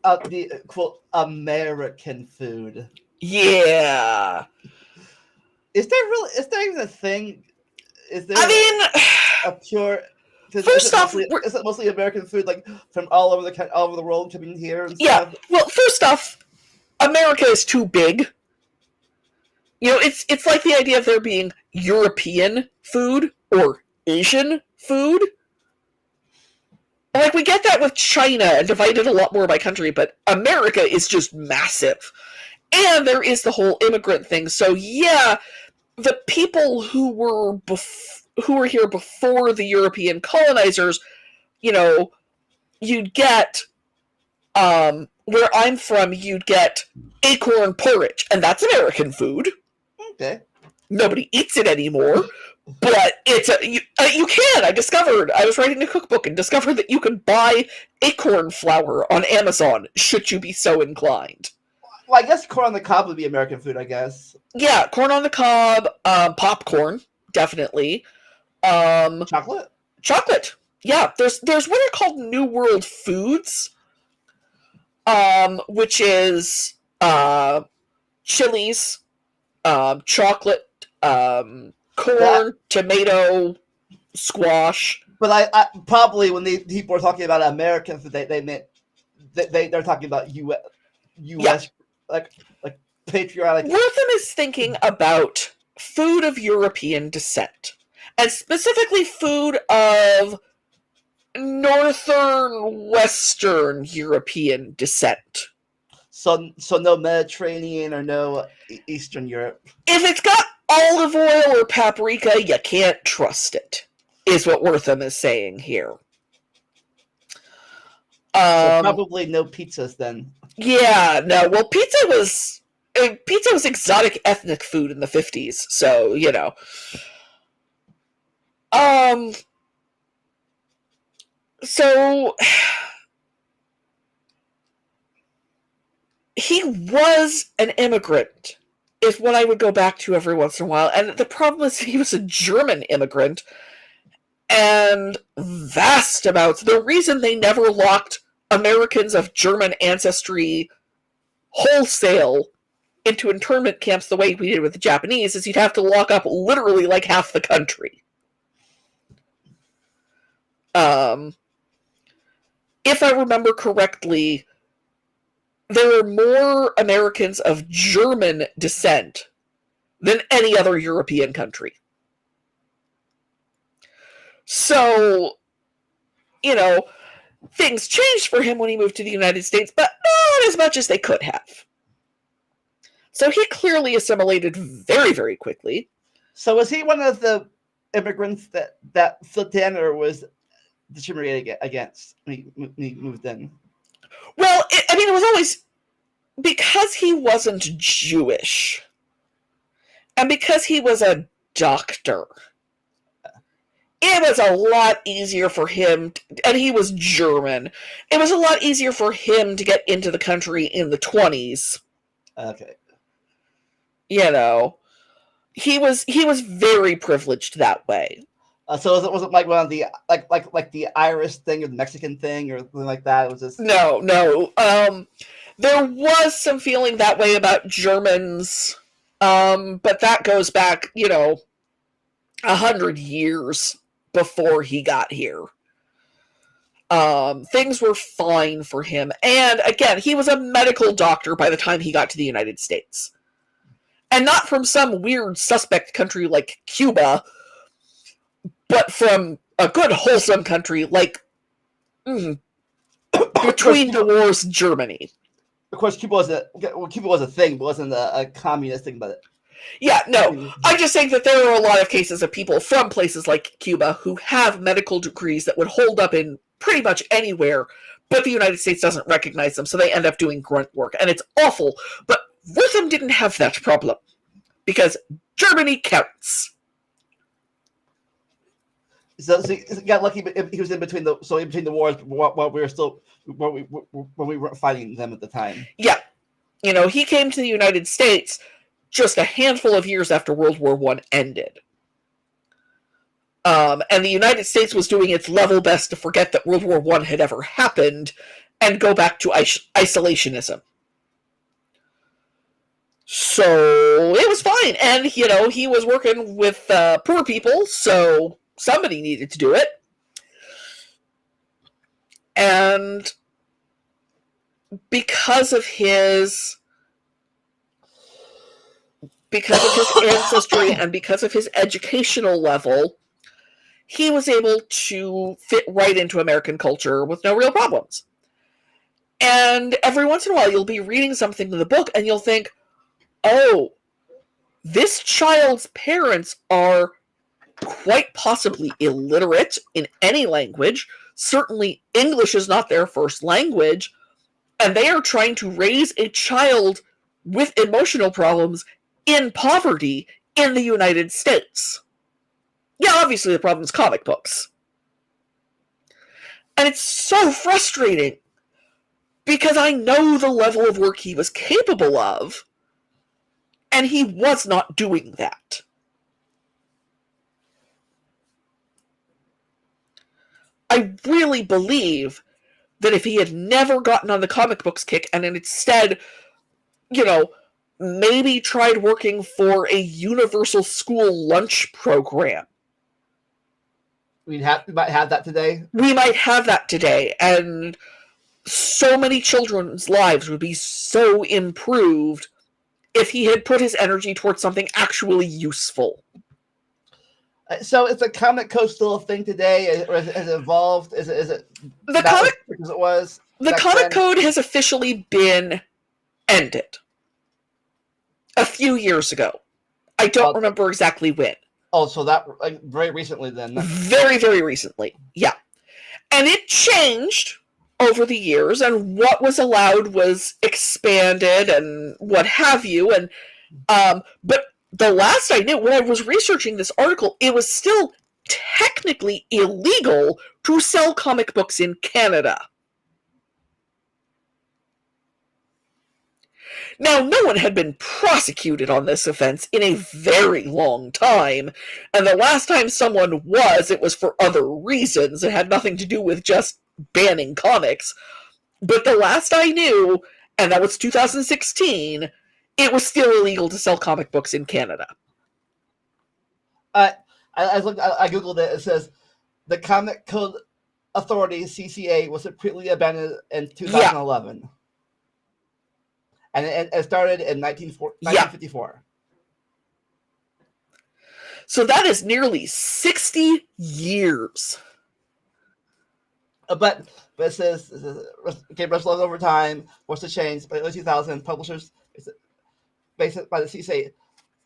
the quote American food. Yeah. Is that even a thing? Is there? I mean, a pure. First off, is it mostly American food, like from all over the world coming here and yeah. stuff? Well, first off, America is too big. You know, it's like the idea of there being European food or Asian food. Like, we get that with China and divided a lot more by country, but America is just massive. And there is the whole immigrant thing. So, yeah, the people who were here before the European colonizers, you know, you'd get, where I'm from, you'd get acorn porridge, and that's American food. Okay. Nobody eats it anymore, but you can. I was writing a cookbook and discovered that you can buy acorn flour on Amazon, should you be so inclined. Well, I guess corn on the cob would be American food, I guess. Yeah, corn on the cob, popcorn, definitely. Chocolate? Chocolate. Yeah, there's what are called New World foods, which is chilies, chocolate, corn, tomato, squash. But I probably when people are talking about American food, they meant they're talking about U.S. Yeah. like patriotic. Wortham is thinking about food of European descent, and specifically food of northern Western European descent. So no Mediterranean or no Eastern Europe. If it's got olive oil or paprika, you can't trust it, is what Wortham is saying here. So probably no pizzas then. Yeah, no. Well, pizza was exotic ethnic food in the 50s, so, you know. So he was an immigrant, is what I would go back to every once in a while. And the problem is he was a German immigrant, and vast amounts. The reason they never locked Americans of German ancestry wholesale into internment camps the way we did with the Japanese is you'd have to lock up literally like half the country. If I remember correctly, there are more Americans of German descent than any other European country. So, you know, things changed for him when he moved to the United States, but not as much as they could have. So he clearly assimilated very, very quickly. So was he one of the immigrants that Sultana was discriminated against when he moved in? Well, it was always because he wasn't Jewish, and because he was a doctor. It was a lot easier for him, and he was German. It was a lot easier for him to get into the country in the 20s. Okay. You know. He was very privileged that way. So it wasn't like one of the like the Irish thing or the Mexican thing or something like that. It was just No. There was some feeling that way about Germans, but that goes back, 100 years before he got here. Things were fine for him. And again, he was a medical doctor by the time he got to the United States. And not from some weird suspect country like Cuba, but from a good, wholesome country like between the wars, Germany. Of course, Cuba was a thing, but wasn't a communist thing. But yeah, no, I'm just saying that there are a lot of cases of people from places like Cuba who have medical degrees that would hold up in pretty much anywhere, but the United States doesn't recognize them, so they end up doing grunt work, and it's awful. But Rhythm didn't have that problem because Germany counts. So he got lucky. He was in between the wars while we were still when we weren't fighting them at the time. Yeah, he came to the United States just a handful of years after World War I ended. And the United States was doing its level best to forget that World War I had ever happened and go back to isolationism. So it was fine. And, he was working with poor people, so somebody needed to do it. And because of his ancestry and because of his educational level, he was able to fit right into American culture with no real problems. And every once in a while, you'll be reading something in the book and you'll think, oh, this child's parents are quite possibly illiterate in any language. Certainly, English is not their first language. And they are trying to raise a child with emotional problems in poverty in the United States. Yeah, obviously the problem is comic books. And it's so frustrating because I know the level of work he was capable of, and he was not doing that. I really believe that if he had never gotten on the comic books kick and instead, maybe tried working for a universal school lunch program, we might have that today. We might have that today, and so many children's lives would be so improved if he had put his energy towards something actually useful. So is the comic code still a thing today? Or has it evolved? Is it the comic as it was? The comic code has officially been ended a few years ago. I don't remember exactly when. Oh, so that very recently then. Very, very recently, yeah. And it changed over the years, and what was allowed was expanded and what have you. And but the last I knew, when I was researching this article, it was still technically illegal to sell comic books in Canada. Now, no one had been prosecuted on this offense in a very long time, and the last time someone was, it was for other reasons. It had nothing to do with just banning comics. But the last I knew, and that was 2016, it was still illegal to sell comic books in Canada. I googled it. It says the Comic Code Authority (CCA) was completely abandoned in 2011. Yeah. And it started in 1954. So that is nearly 60 years. But it says, game wrestled over time, forced to change by the early 2000s. Publishers, based by the CCA,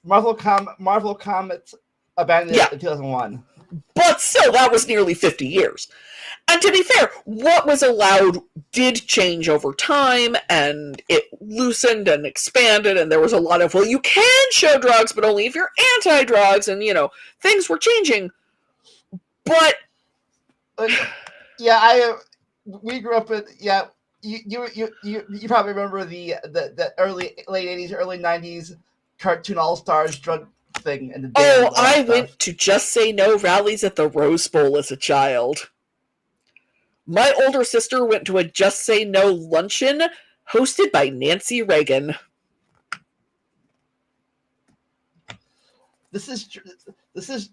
Marvel Comics abandoned it in 2001. But still, that was nearly 50 years. And to be fair, what was allowed did change over time, and it loosened and expanded, and there was a lot of, well, you can show drugs, but only if you're anti-drugs, and, things were changing. But... we grew up in, you probably remember the late 80s, early 90s cartoon all-stars drug thing and the dance. I went to Just Say No rallies at the Rose Bowl as a child. My older sister went to a Just Say No luncheon hosted by Nancy Reagan. This is drugs. This is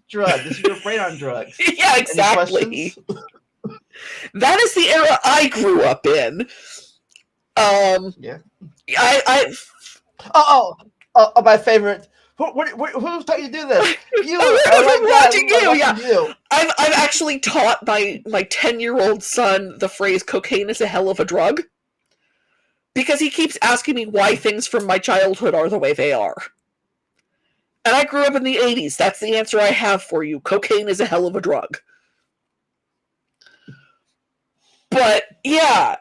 your brain on drugs. Yeah, exactly. That is the era I grew up in. Yeah. My favorite. Who's taught you to do this? You. I'm watching you. Yeah. I've actually taught my 10-year-old son the phrase "cocaine is a hell of a drug," because he keeps asking me why things from my childhood are the way they are. And I grew up in the 80s. That's the answer I have for you. Cocaine is a hell of a drug. But, yeah,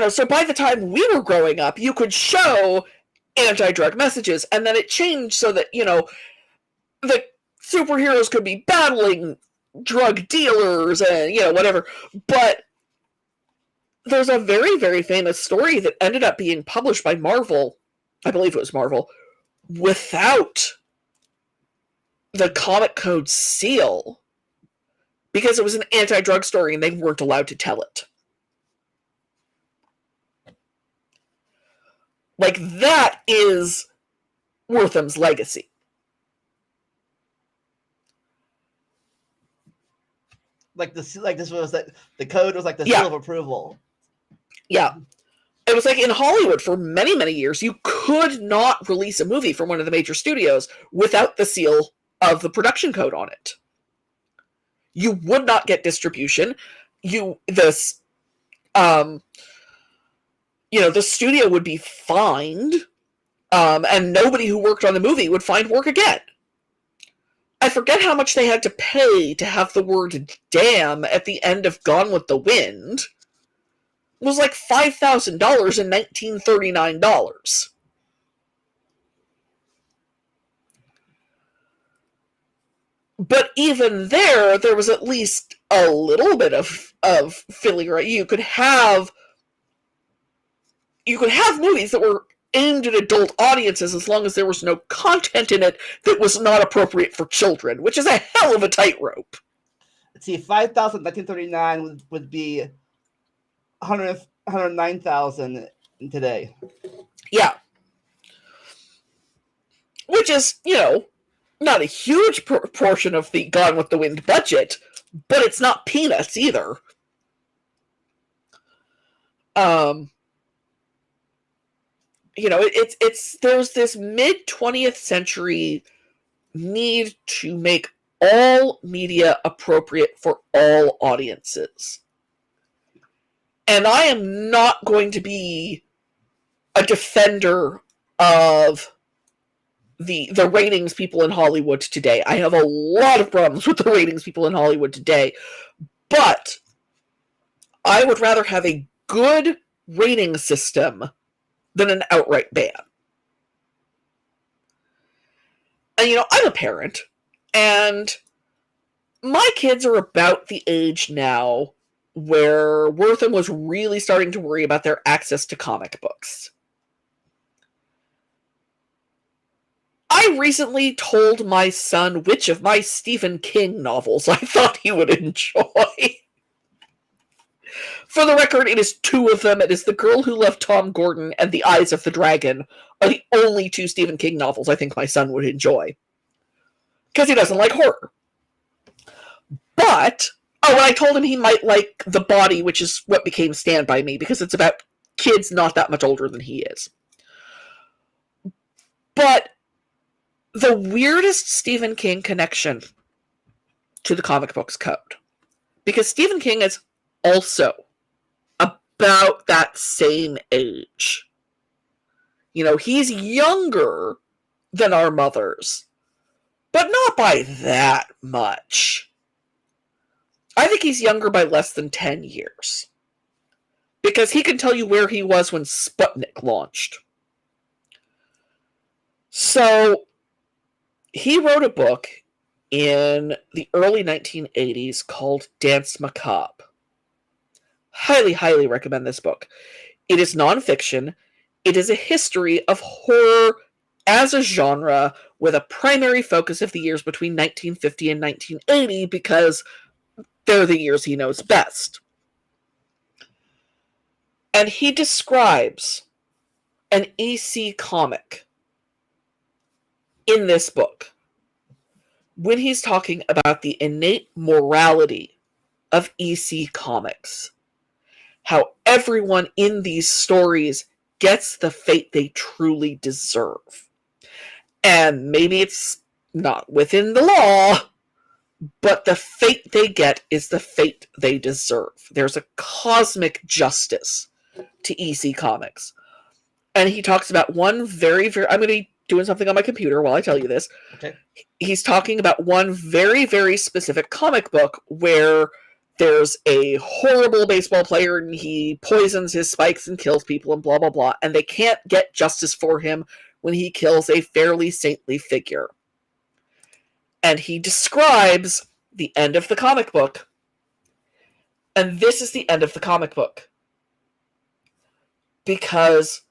so by the time we were growing up, you could show anti-drug messages, and then it changed so that, the superheroes could be battling drug dealers and, whatever. But there's a very, very famous story that ended up being published by Marvel, I believe it was Marvel, without the comic code seal, because it was an anti-drug story and they weren't allowed to tell it. Like, that is Wortham's legacy. This was the code was like the seal of approval. Yeah. It was like in Hollywood for many, many years, you could not release a movie from one of the major studios without the seal of the production code on it. You would not get distribution. The studio would be fined, and nobody who worked on the movie would find work again. I forget how much they had to pay to have the word damn at the end of Gone with the Wind. It was like $5,000 in $1939. But even there was at least a little bit of filling, right? You could have movies that were aimed at adult audiences as long as there was no content in it that was not appropriate for children, which is a hell of a tightrope. Let's see, 5,000 in 1939 would be 109,000 today. Yeah. Which is, not a huge portion of the Gone with the Wind budget, but it's not peanuts either. There's this mid-20th century need to make all media appropriate for all audiences. And I am not going to be a defender of the ratings people in Hollywood today. I have a lot of problems with the ratings people in Hollywood today, but I would rather have a good rating system than an outright ban. And, I'm a parent, and my kids are about the age now where Wortham was really starting to worry about their access to comic books. I recently told my son which of my Stephen King novels I thought he would enjoy. For the record, it is 2 of them. It is The Girl Who Loved Tom Gordon and The Eyes of the Dragon are the only 2 Stephen King novels I think my son would enjoy. Because he doesn't like horror. But, and I told him he might like The Body, which is what became Stand By Me, because it's about kids not that much older than he is. But the weirdest Stephen King connection to the comic books code. Because Stephen King is also about that same age. He's younger than our mothers, but not by that much. I think he's younger by less than 10 years. Because he can tell you where he was when Sputnik launched. So, he wrote a book in the early 1980s called Dance Macabre. Highly, highly recommend this book. It is nonfiction. It is a history of horror as a genre with a primary focus of the years between 1950 and 1980 because they're the years he knows best. And he describes an EC comic in this book when he's talking about the innate morality of EC comics. How everyone in these stories gets the fate they truly deserve. And maybe it's not within the law, but the fate they get is the fate they deserve. There's a cosmic justice to EC Comics. And he talks about one very, very... I'm going to be doing something on my computer while I tell you this. Okay. He's talking about one very, very specific comic book where there's a horrible baseball player and he poisons his spikes and kills people and blah, blah, blah. And they can't get justice for him when he kills a fairly saintly figure. And he describes the end of the comic book. And this is the end of the comic book. Because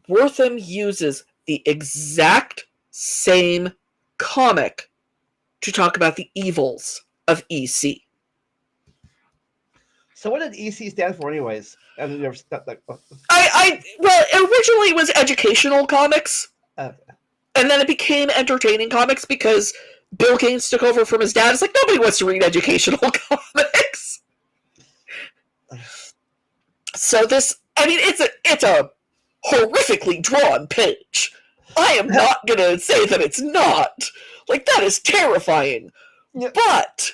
Wortham uses the exact same comic to talk about the evils of EC. So what did EC stand for anyways? Well, originally it was educational comics. Okay. And then it became entertaining comics because Bill Gaines took over from his dad. It's like, nobody wants to read educational comics. So this, I mean, it's a horrifically drawn page. I am not going to say that it's not. Like, that is terrifying. Yeah. But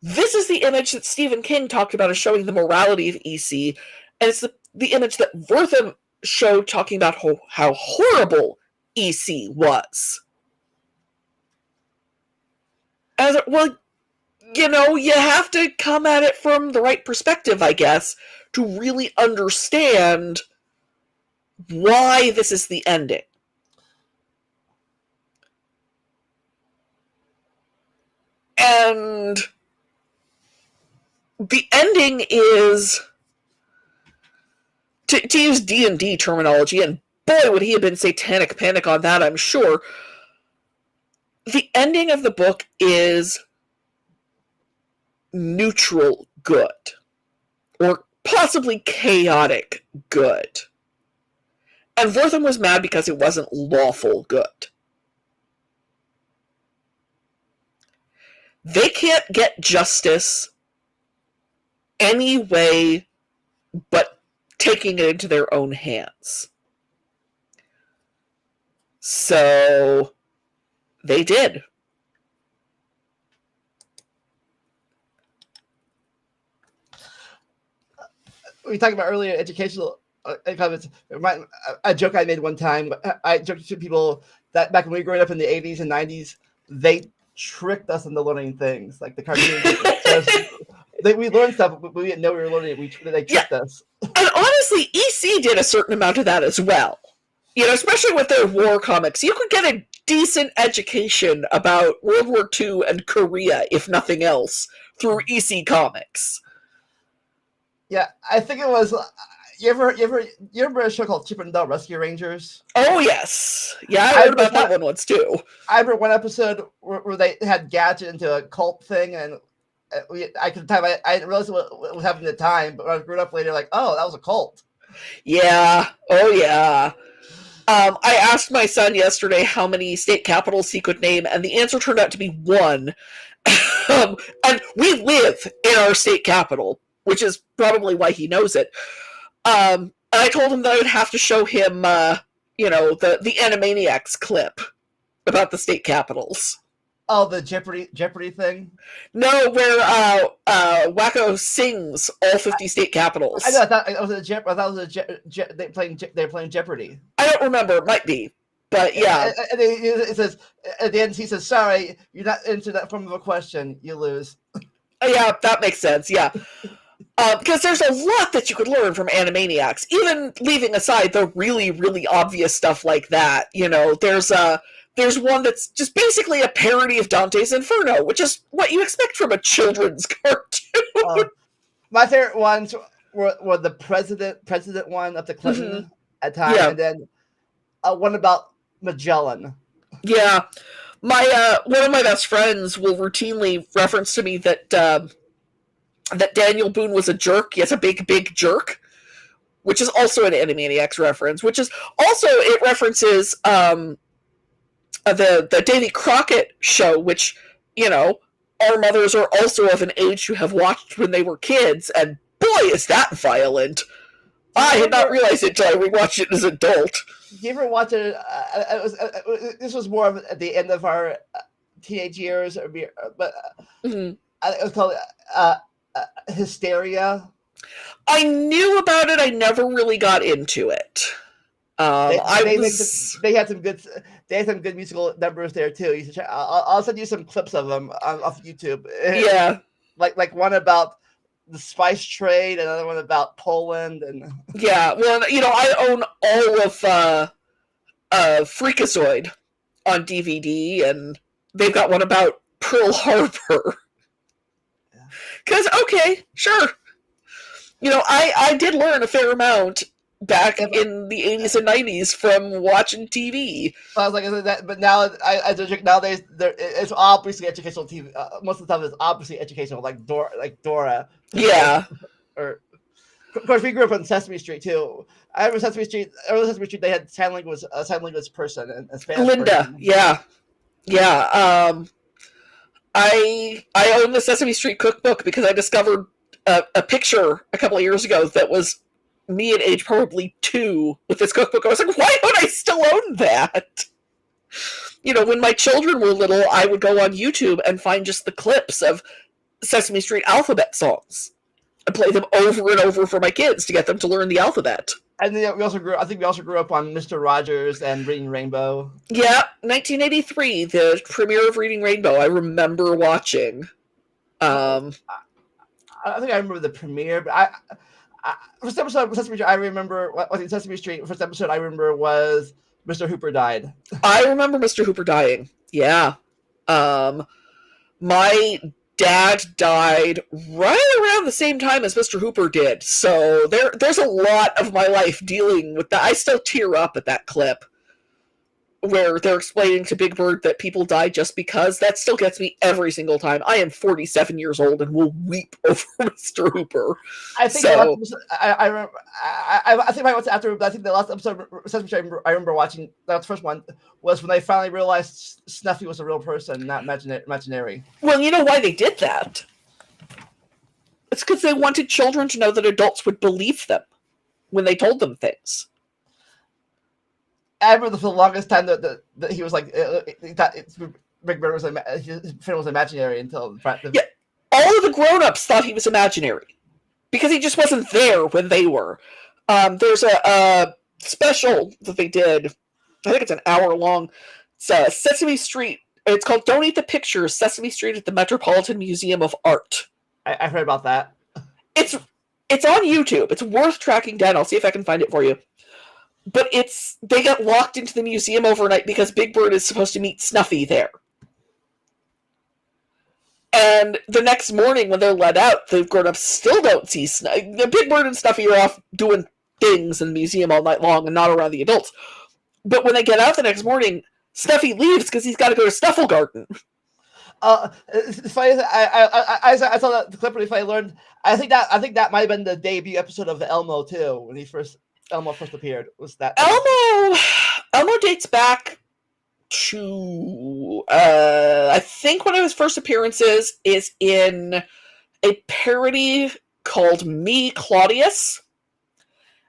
this is the image that Stephen King talked about as showing the morality of EC, and it's the image that Wortham showed talking about how horrible EC was. As well, you know, you have to come at it from the right perspective, I guess, to really understand why this is the ending. And the ending is, to use D&D terminology, and boy would he have been satanic panic on that, I'm sure, the ending of the book is neutral good. Or possibly chaotic good. And Wortham was mad because it wasn't lawful good. They can't get justice any way but taking it into their own hands. So they did. We talked about earlier educational comments. A joke I made one time. I joked to people that back when we were growing up in the 80s and 90s, they tricked us into learning things like the cartoons. We learned stuff, but we didn't know we were learning it. They tricked us. And honestly, EC did a certain amount of that as well. You know, especially with their war comics. You could get a decent education about World War II and Korea, if nothing else, through EC Comics. Yeah, I think it was. You ever remember a show called Chip and Dale Rescue Rangers? Oh yes, yeah, I heard about that one once too. I remember one episode where they had Gadget into a cult thing, and I didn't realize what was happening at the time, but when I grew up later, like, oh, that was a cult. Yeah. Oh yeah. I asked my son yesterday how many state capitals he could name, and the answer turned out to be one. And we live in our state capital, which is probably why he knows it. And I told him that I would have to show him, the Animaniacs clip about the state capitals. Oh, the Jeopardy thing? No, where Wacko sings all 50 state capitals. I know. I thought it was they're playing Jeopardy. I don't remember. It might be, but yeah. And it says at the end, he says, "Sorry, you're not into that form of a question. You lose." Yeah, that makes sense. Yeah. Because there's a lot that you could learn from Animaniacs, even leaving aside the really, really obvious stuff like that. You know, there's one that's just basically a parody of Dante's Inferno, which is what you expect from a children's cartoon. My favorite ones were the president one of the Clinton at time, and then one about Magellan. Yeah. My one of my best friends will routinely reference to me that that Daniel Boone was a jerk. Yes, a big, big jerk, which is also an Animaniacs reference. Which is also it references the Davy Crockett show, which our mothers are also of an age to have watched when they were kids, and boy, is that violent! I had not realized it until I rewatched it as an adult. Did you ever watch it? This was more of at the end of our teenage years, but it was called Hysteria. I knew about it. I never really got into it. They had some good musical numbers there too. You should check. I'll send you some clips of them off YouTube. Yeah, like one about the spice trade, another one about Poland, and yeah. Well, I own all of Freakazoid on DVD, and they've got one about Pearl Harbor. Because okay, sure. I did learn a fair amount back in the 80s and 90s from watching TV. So I was like, but now nowadays it's obviously educational TV. Most of the time it's obviously educational, like Dora. Yeah. Or of course we grew up on Sesame Street too. I remember Sesame Street. They had sign language person and Spanish Linda. person. Yeah. I own the Sesame Street cookbook because I discovered a picture a couple of years ago that was me at age probably 2 with this cookbook. I was like, why don't I still own that? When my children were little, I would go on YouTube and find just the clips of Sesame Street alphabet songs and play them over and over for my kids to get them to learn the alphabet. And then we also grew up on Mr. Rogers and Reading Rainbow. Yeah, 1983, the premiere of Reading Rainbow. I remember watching. I think I remember the premiere, but first episode of Sesame Street, I remember watching Sesame Street. First episode I remember was Mr. Hooper died. I remember Mr. Hooper dying. Yeah. My dad died right around the same time as Mr. Hooper did. So there's a lot of my life dealing with that. I still tear up at that clip where they're explaining to Big Bird that people die just because. That still gets me every single time. I am 47 years old and will weep over Mr. Hooper. I think so. I remember. I think I watched after. I think the last episode of Sesame Street I remember watching. That was the first one. Was when they finally realized Snuffy was a real person, not imaginary. Well, you know why they did that? It's because they wanted children to know that adults would believe them when they told them things. I remember for the longest time that he was like, Big Bird was his friend was imaginary until yeah, all of the grown-ups thought he was imaginary because he just wasn't there when they were. There's a special that they did. I think it's an hour long. It's Sesame Street. It's called "Don't Eat the Pictures." Sesame Street at the Metropolitan Museum of Art. I've heard about that. It's on YouTube. It's worth tracking down. I'll see if I can find it for you. But they get locked into the museum overnight because Big Bird is supposed to meet Snuffy there. And the next morning when they're let out, the grown-ups still don't see Snuffy. The Big Bird and Snuffy are off doing things in the museum all night long and not around the adults. But when they get out the next morning, Snuffy leaves because he's got to go to Snufflegarten. It's funny. I saw that the clip. If I learned, I think that might have been the debut episode of Elmo too, when Elmo first appeared. Was that Elmo dates back to I think one of his first appearances is in a parody called Me, Claudius.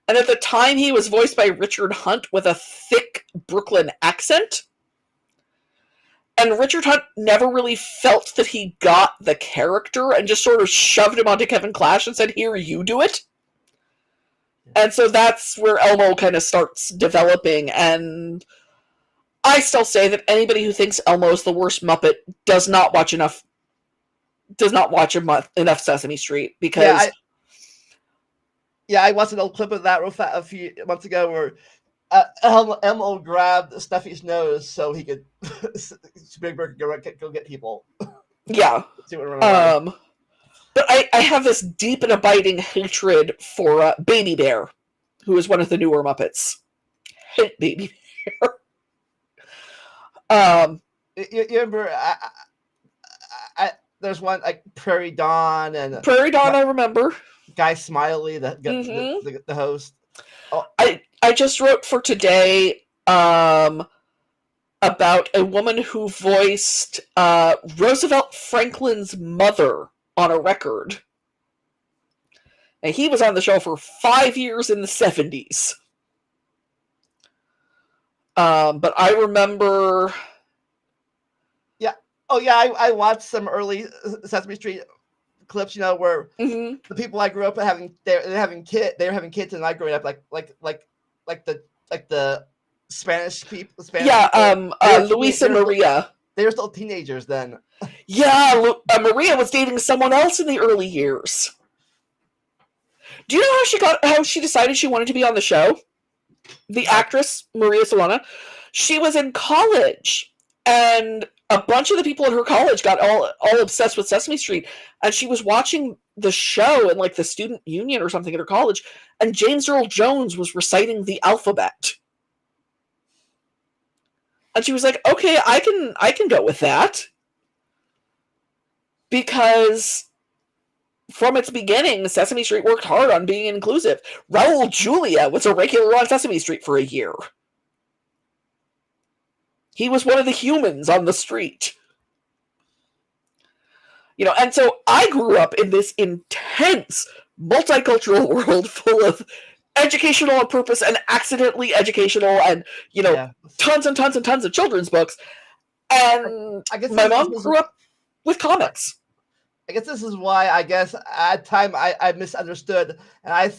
And at the time he was voiced by Richard Hunt with a thick Brooklyn accent. And Richard Hunt never really felt that he got the character and just sort of shoved him onto Kevin Clash and said, "Here, you do it." And so that's where Elmo kind of starts developing. And I still say that anybody who thinks Elmo is the worst Muppet does not watch enough Sesame Street, because I watched an old clip of that a few months ago where Elmo grabbed Snuffy's nose so he could Big Bird could go get people. Yeah. But I have this deep and abiding hatred for Baby Bear, who is one of the newer Muppets. Hate Baby Bear. Um, you remember? There's one like Prairie Dawn and Prairie Dawn, I remember. Guy Smiley, Mm-hmm. the host. Oh, I just wrote for today about a woman who voiced Roosevelt Franklin's mother on a record. And he was on the show for 5 years in the 70s. But I remember... Yeah. Oh, yeah, I watched some early Sesame Street clips, where mm-hmm. the people I grew up they're having kids, and I growing up like the Spanish people. Luis and Maria. They were still teenagers then. Yeah, Maria was dating someone else in the early years. Do you know how she decided she wanted to be on the show? The actress Maria Solana, she was in college, and a bunch of the people in her college got all obsessed with Sesame Street, and she was watching the show in like the student union or something at her college, and James Earl Jones was reciting the alphabet. And she was like, okay, I can go with that. Because from its beginning, Sesame Street worked hard on being inclusive. Raul Julia was a regular on Sesame Street for a year. He was one of the humans on the street. And so I grew up in this intense multicultural world full of educational on purpose and accidentally educational and, tons and tons and tons of children's books. And I guess my mom grew up with comics. I guess this is why at the time I misunderstood, and I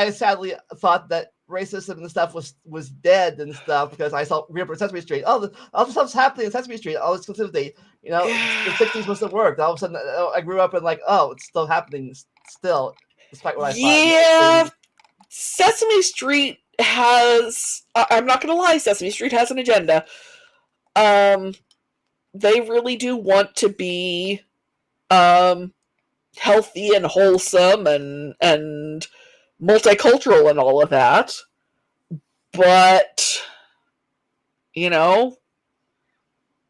sadly thought that racism and stuff was dead and stuff, because I saw Real Sesame Street. Oh, all the stuff's happening in Sesame Street. All this exclusivity, the 60s must have worked. All of a sudden, I grew up and it's still happening still, despite what I thought. Yeah, Sesame Street has. I'm not going to lie. Sesame Street has an agenda. They really do want to be healthy and wholesome and multicultural and all of that, but the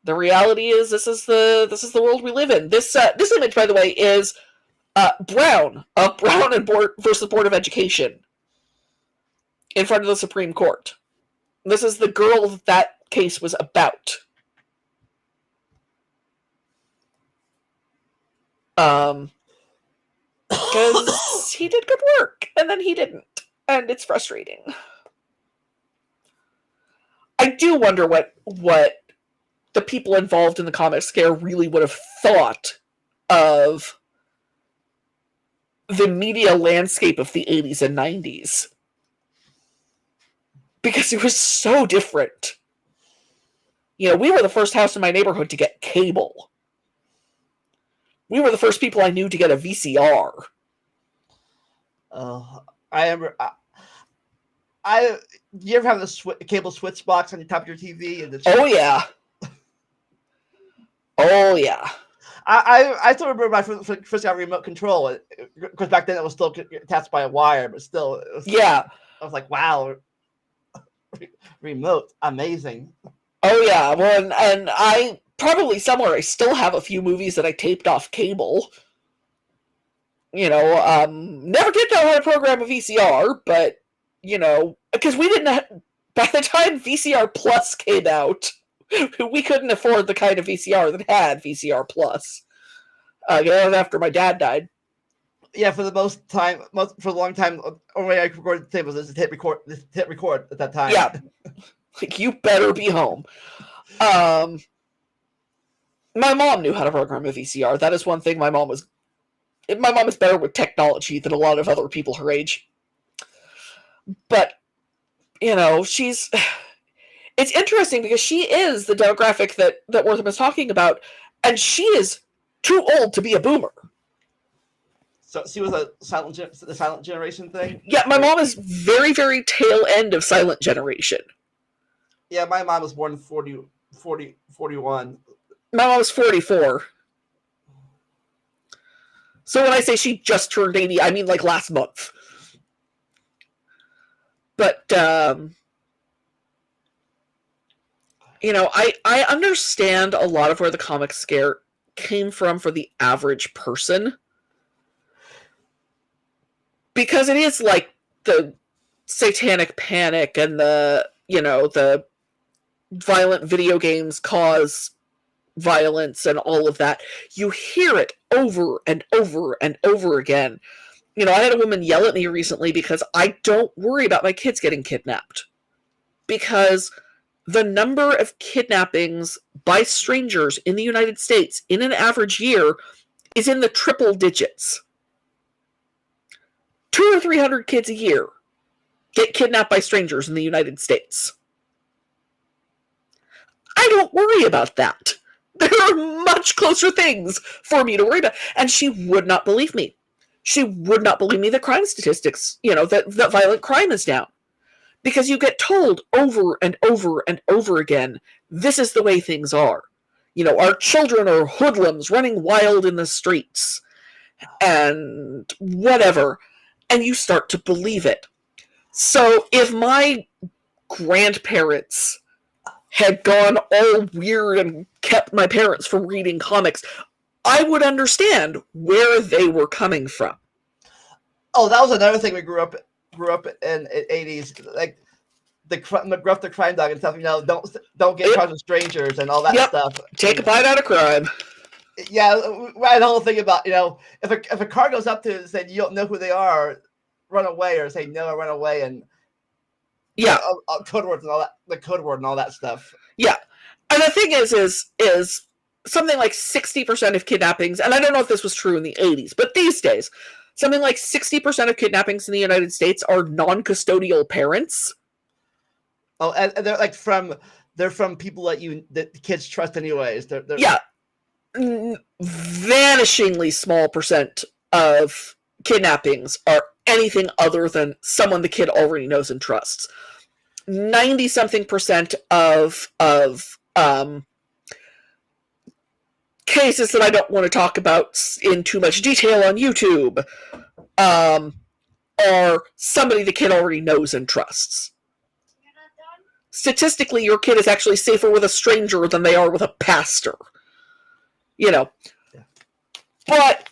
reality is this is the world we live in. This image, by the way, is Brown and versus Board of Education in front of the Supreme Court. This is the girl that case was about. Because he did good work, and then he didn't, and it's frustrating. I do wonder what the people involved in the comic scare really would have thought of the media landscape of the 80s and 90s. Because it was so different. We were the first house in my neighborhood to get cable. We were the first people I knew to get a VCR. I remember. You ever have the cable switch box on the top of your TV? Oh yeah. Oh yeah. I still remember my first got remote control, because back then it was still attached by a wire, but still. I was like, wow, remote, amazing. Oh yeah, well, and I probably somewhere I still have a few movies that I taped off cable. Never did know how to program a VCR, but because we didn't have, by the time VCR Plus came out, we couldn't afford the kind of VCR that had VCR Plus. After my dad died. Yeah, for a long time, the only way I recorded the tape was to hit record at that time. Yeah, like you better be home. My mom knew how to program a VCR. That is one thing my mom is better with technology than a lot of other people her age. But, it's interesting because she is the demographic that Wortham is talking about, and she is too old to be a boomer. So she was the silent generation thing? Yeah, my mom is very, very tail end of silent generation. Yeah, my mom was born in 41. My mom was 44. So when I say she just turned 80, I mean like last month. But I understand a lot of where the comic scare came from for the average person. Because it is like the satanic panic and the violent video games cause violence and all of that. You hear it over and over and over again. I had a woman yell at me recently because I don't worry about my kids getting kidnapped. Because the number of kidnappings by strangers in the United States in an average year is in the triple digits. 200 or 300 kids a year get kidnapped by strangers in the United States. I don't worry about that. There are much closer things for me to worry about. And she would not believe me. She would not believe me that crime statistics, that violent crime is down. Because you get told over and over and over again, this is the way things are. Our children are hoodlums running wild in the streets. And whatever. And you start to believe it. So if my grandparents had gone all weird and kept my parents from reading comics, I would understand where they were coming from. Oh, that was another thing we grew up in the 80s, like the Gruff the Crime Dog and stuff. Don't get caught with strangers and all that stuff. Take a bite out of crime. Yeah, right. The whole thing about if a car goes up to and say you don't know who they are, run away, or say no, run away, and code words and all that, the code word and all that stuff. Yeah, and the thing is something like 60% of kidnappings, and I don't know if this was true in the 80s, but these days, something like 60% of kidnappings in the United States are non-custodial parents. Oh, and they're from people that the kids trust anyways. They're vanishingly small percent of kidnappings are anything other than someone the kid already knows and trusts. 90-something% of cases that I don't want to talk about in too much detail on YouTube are somebody the kid already knows and trusts. Statistically, your kid is actually safer with a stranger than they are with a pastor. But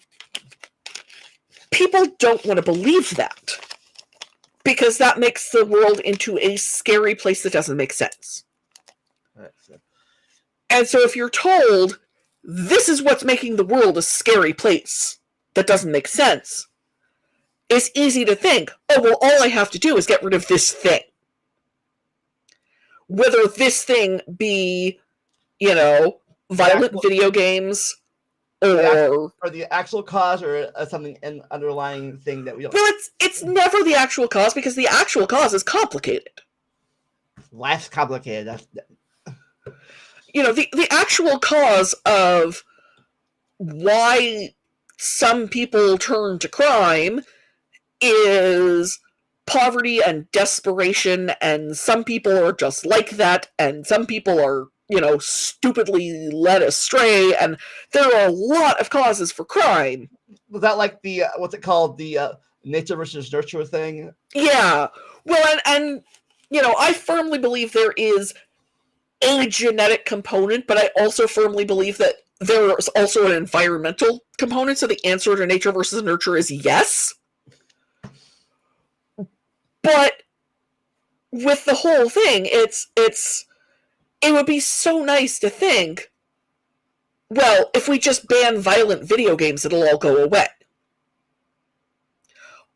people don't want to believe that because that makes the world into a scary place that doesn't make sense. And so if you're told this is what's making the world a scary place that doesn't make sense, it's easy to think, oh, well, all I have to do is get rid of this thing. Whether this thing be, violent video games, or the actual cause, or something an underlying thing that we don't. Well, it's never the actual cause because the actual cause is complicated. Life's complicated. The actual cause of why some people turn to crime is poverty and desperation, and some people are just like that, and some people are stupidly led astray, and there are a lot of causes for crime. Was that like the what's it called, the nature versus nurture thing? Yeah. Well, and I firmly believe there is a genetic component, but I also firmly believe that there is also an environmental component. So the answer to nature versus nurture is yes. But with the whole thing, it would be so nice to think, well, if we just ban violent video games, it'll all go away.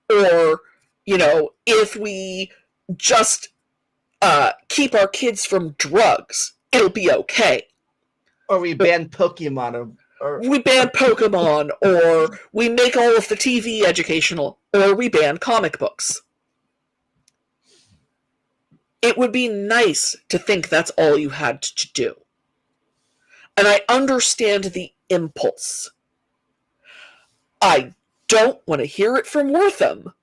Or, if we just keep our kids from drugs, it'll be okay. Or we ban Pokemon. Or we ban Pokemon, or we make all of the TV educational, or we ban comic books. It would be nice to think that's all you had to do. And I understand the impulse. I don't want to hear it from Wortham,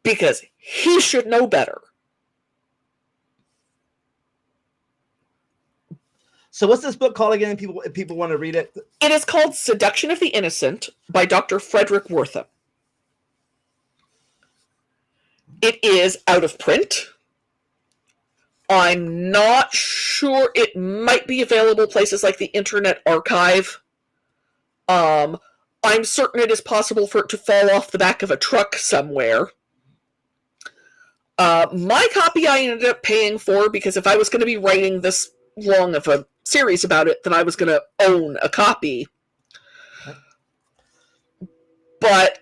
because he should know better. So what's this book called again, if people want to read it? It is called Seduction of the Innocent by Dr. Frederick Wortham. It is out of print. I'm not sure it might be available places like the Internet Archive. I'm certain it is possible for it to fall off the back of a truck somewhere. My copy I ended up paying for, because if I was going to be writing this long of a series about it, then I was going to own a copy. But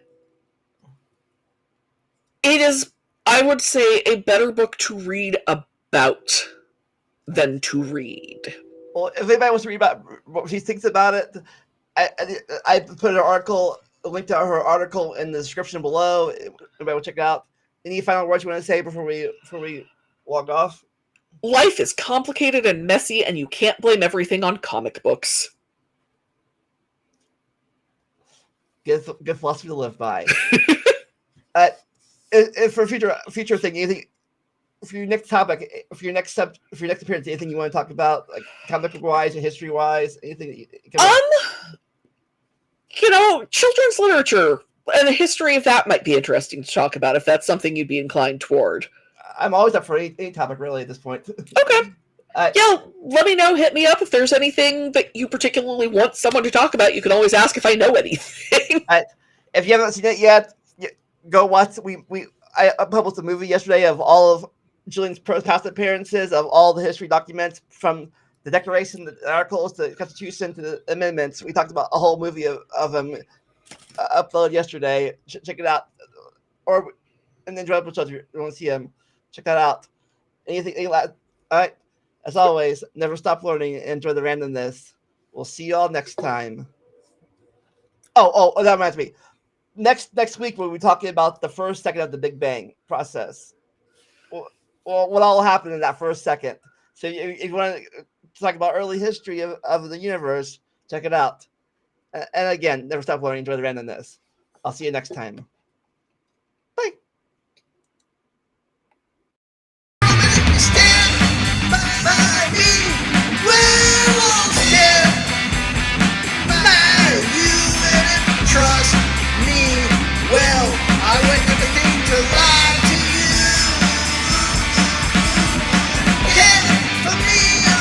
it is, I would say, a better book to read about than to read. Well, if anybody wants to read about what she thinks about it, I put an article, a link to her article in the description below. Everybody will check it out. Any final words you want to say before we log off? Life is complicated and messy, and you can't blame everything on comic books. Good philosophy to live by. For future thing, anything for your next topic, for your next appearance, anything you want to talk about, like comic book wise and history wise, anything? Children's literature and the history of that might be interesting to talk about if that's something you'd be inclined toward. I'm always up for any topic really at this point. Okay. Yeah, let me know. Hit me up if there's anything that you particularly want someone to talk about. You can always ask if I know anything. If you haven't seen it yet, go watch. I published a movie yesterday of all of Julian's past appearances, of all the history documents from the Declaration, the Articles, the Constitution, to the amendments. We talked about a whole movie of them uploaded yesterday. Check it out, and then episodes if you want to see them. Check that out. Anything all right. As always, never stop learning and enjoy the randomness. We'll see y'all next time. Oh, that reminds me. Next week we'll be talking about the first second of the Big Bang process. Well, what all happened in that first second. So if you want to talk about early history of the universe, check it out. And again, never stop learning, enjoy the randomness. I'll see you next time.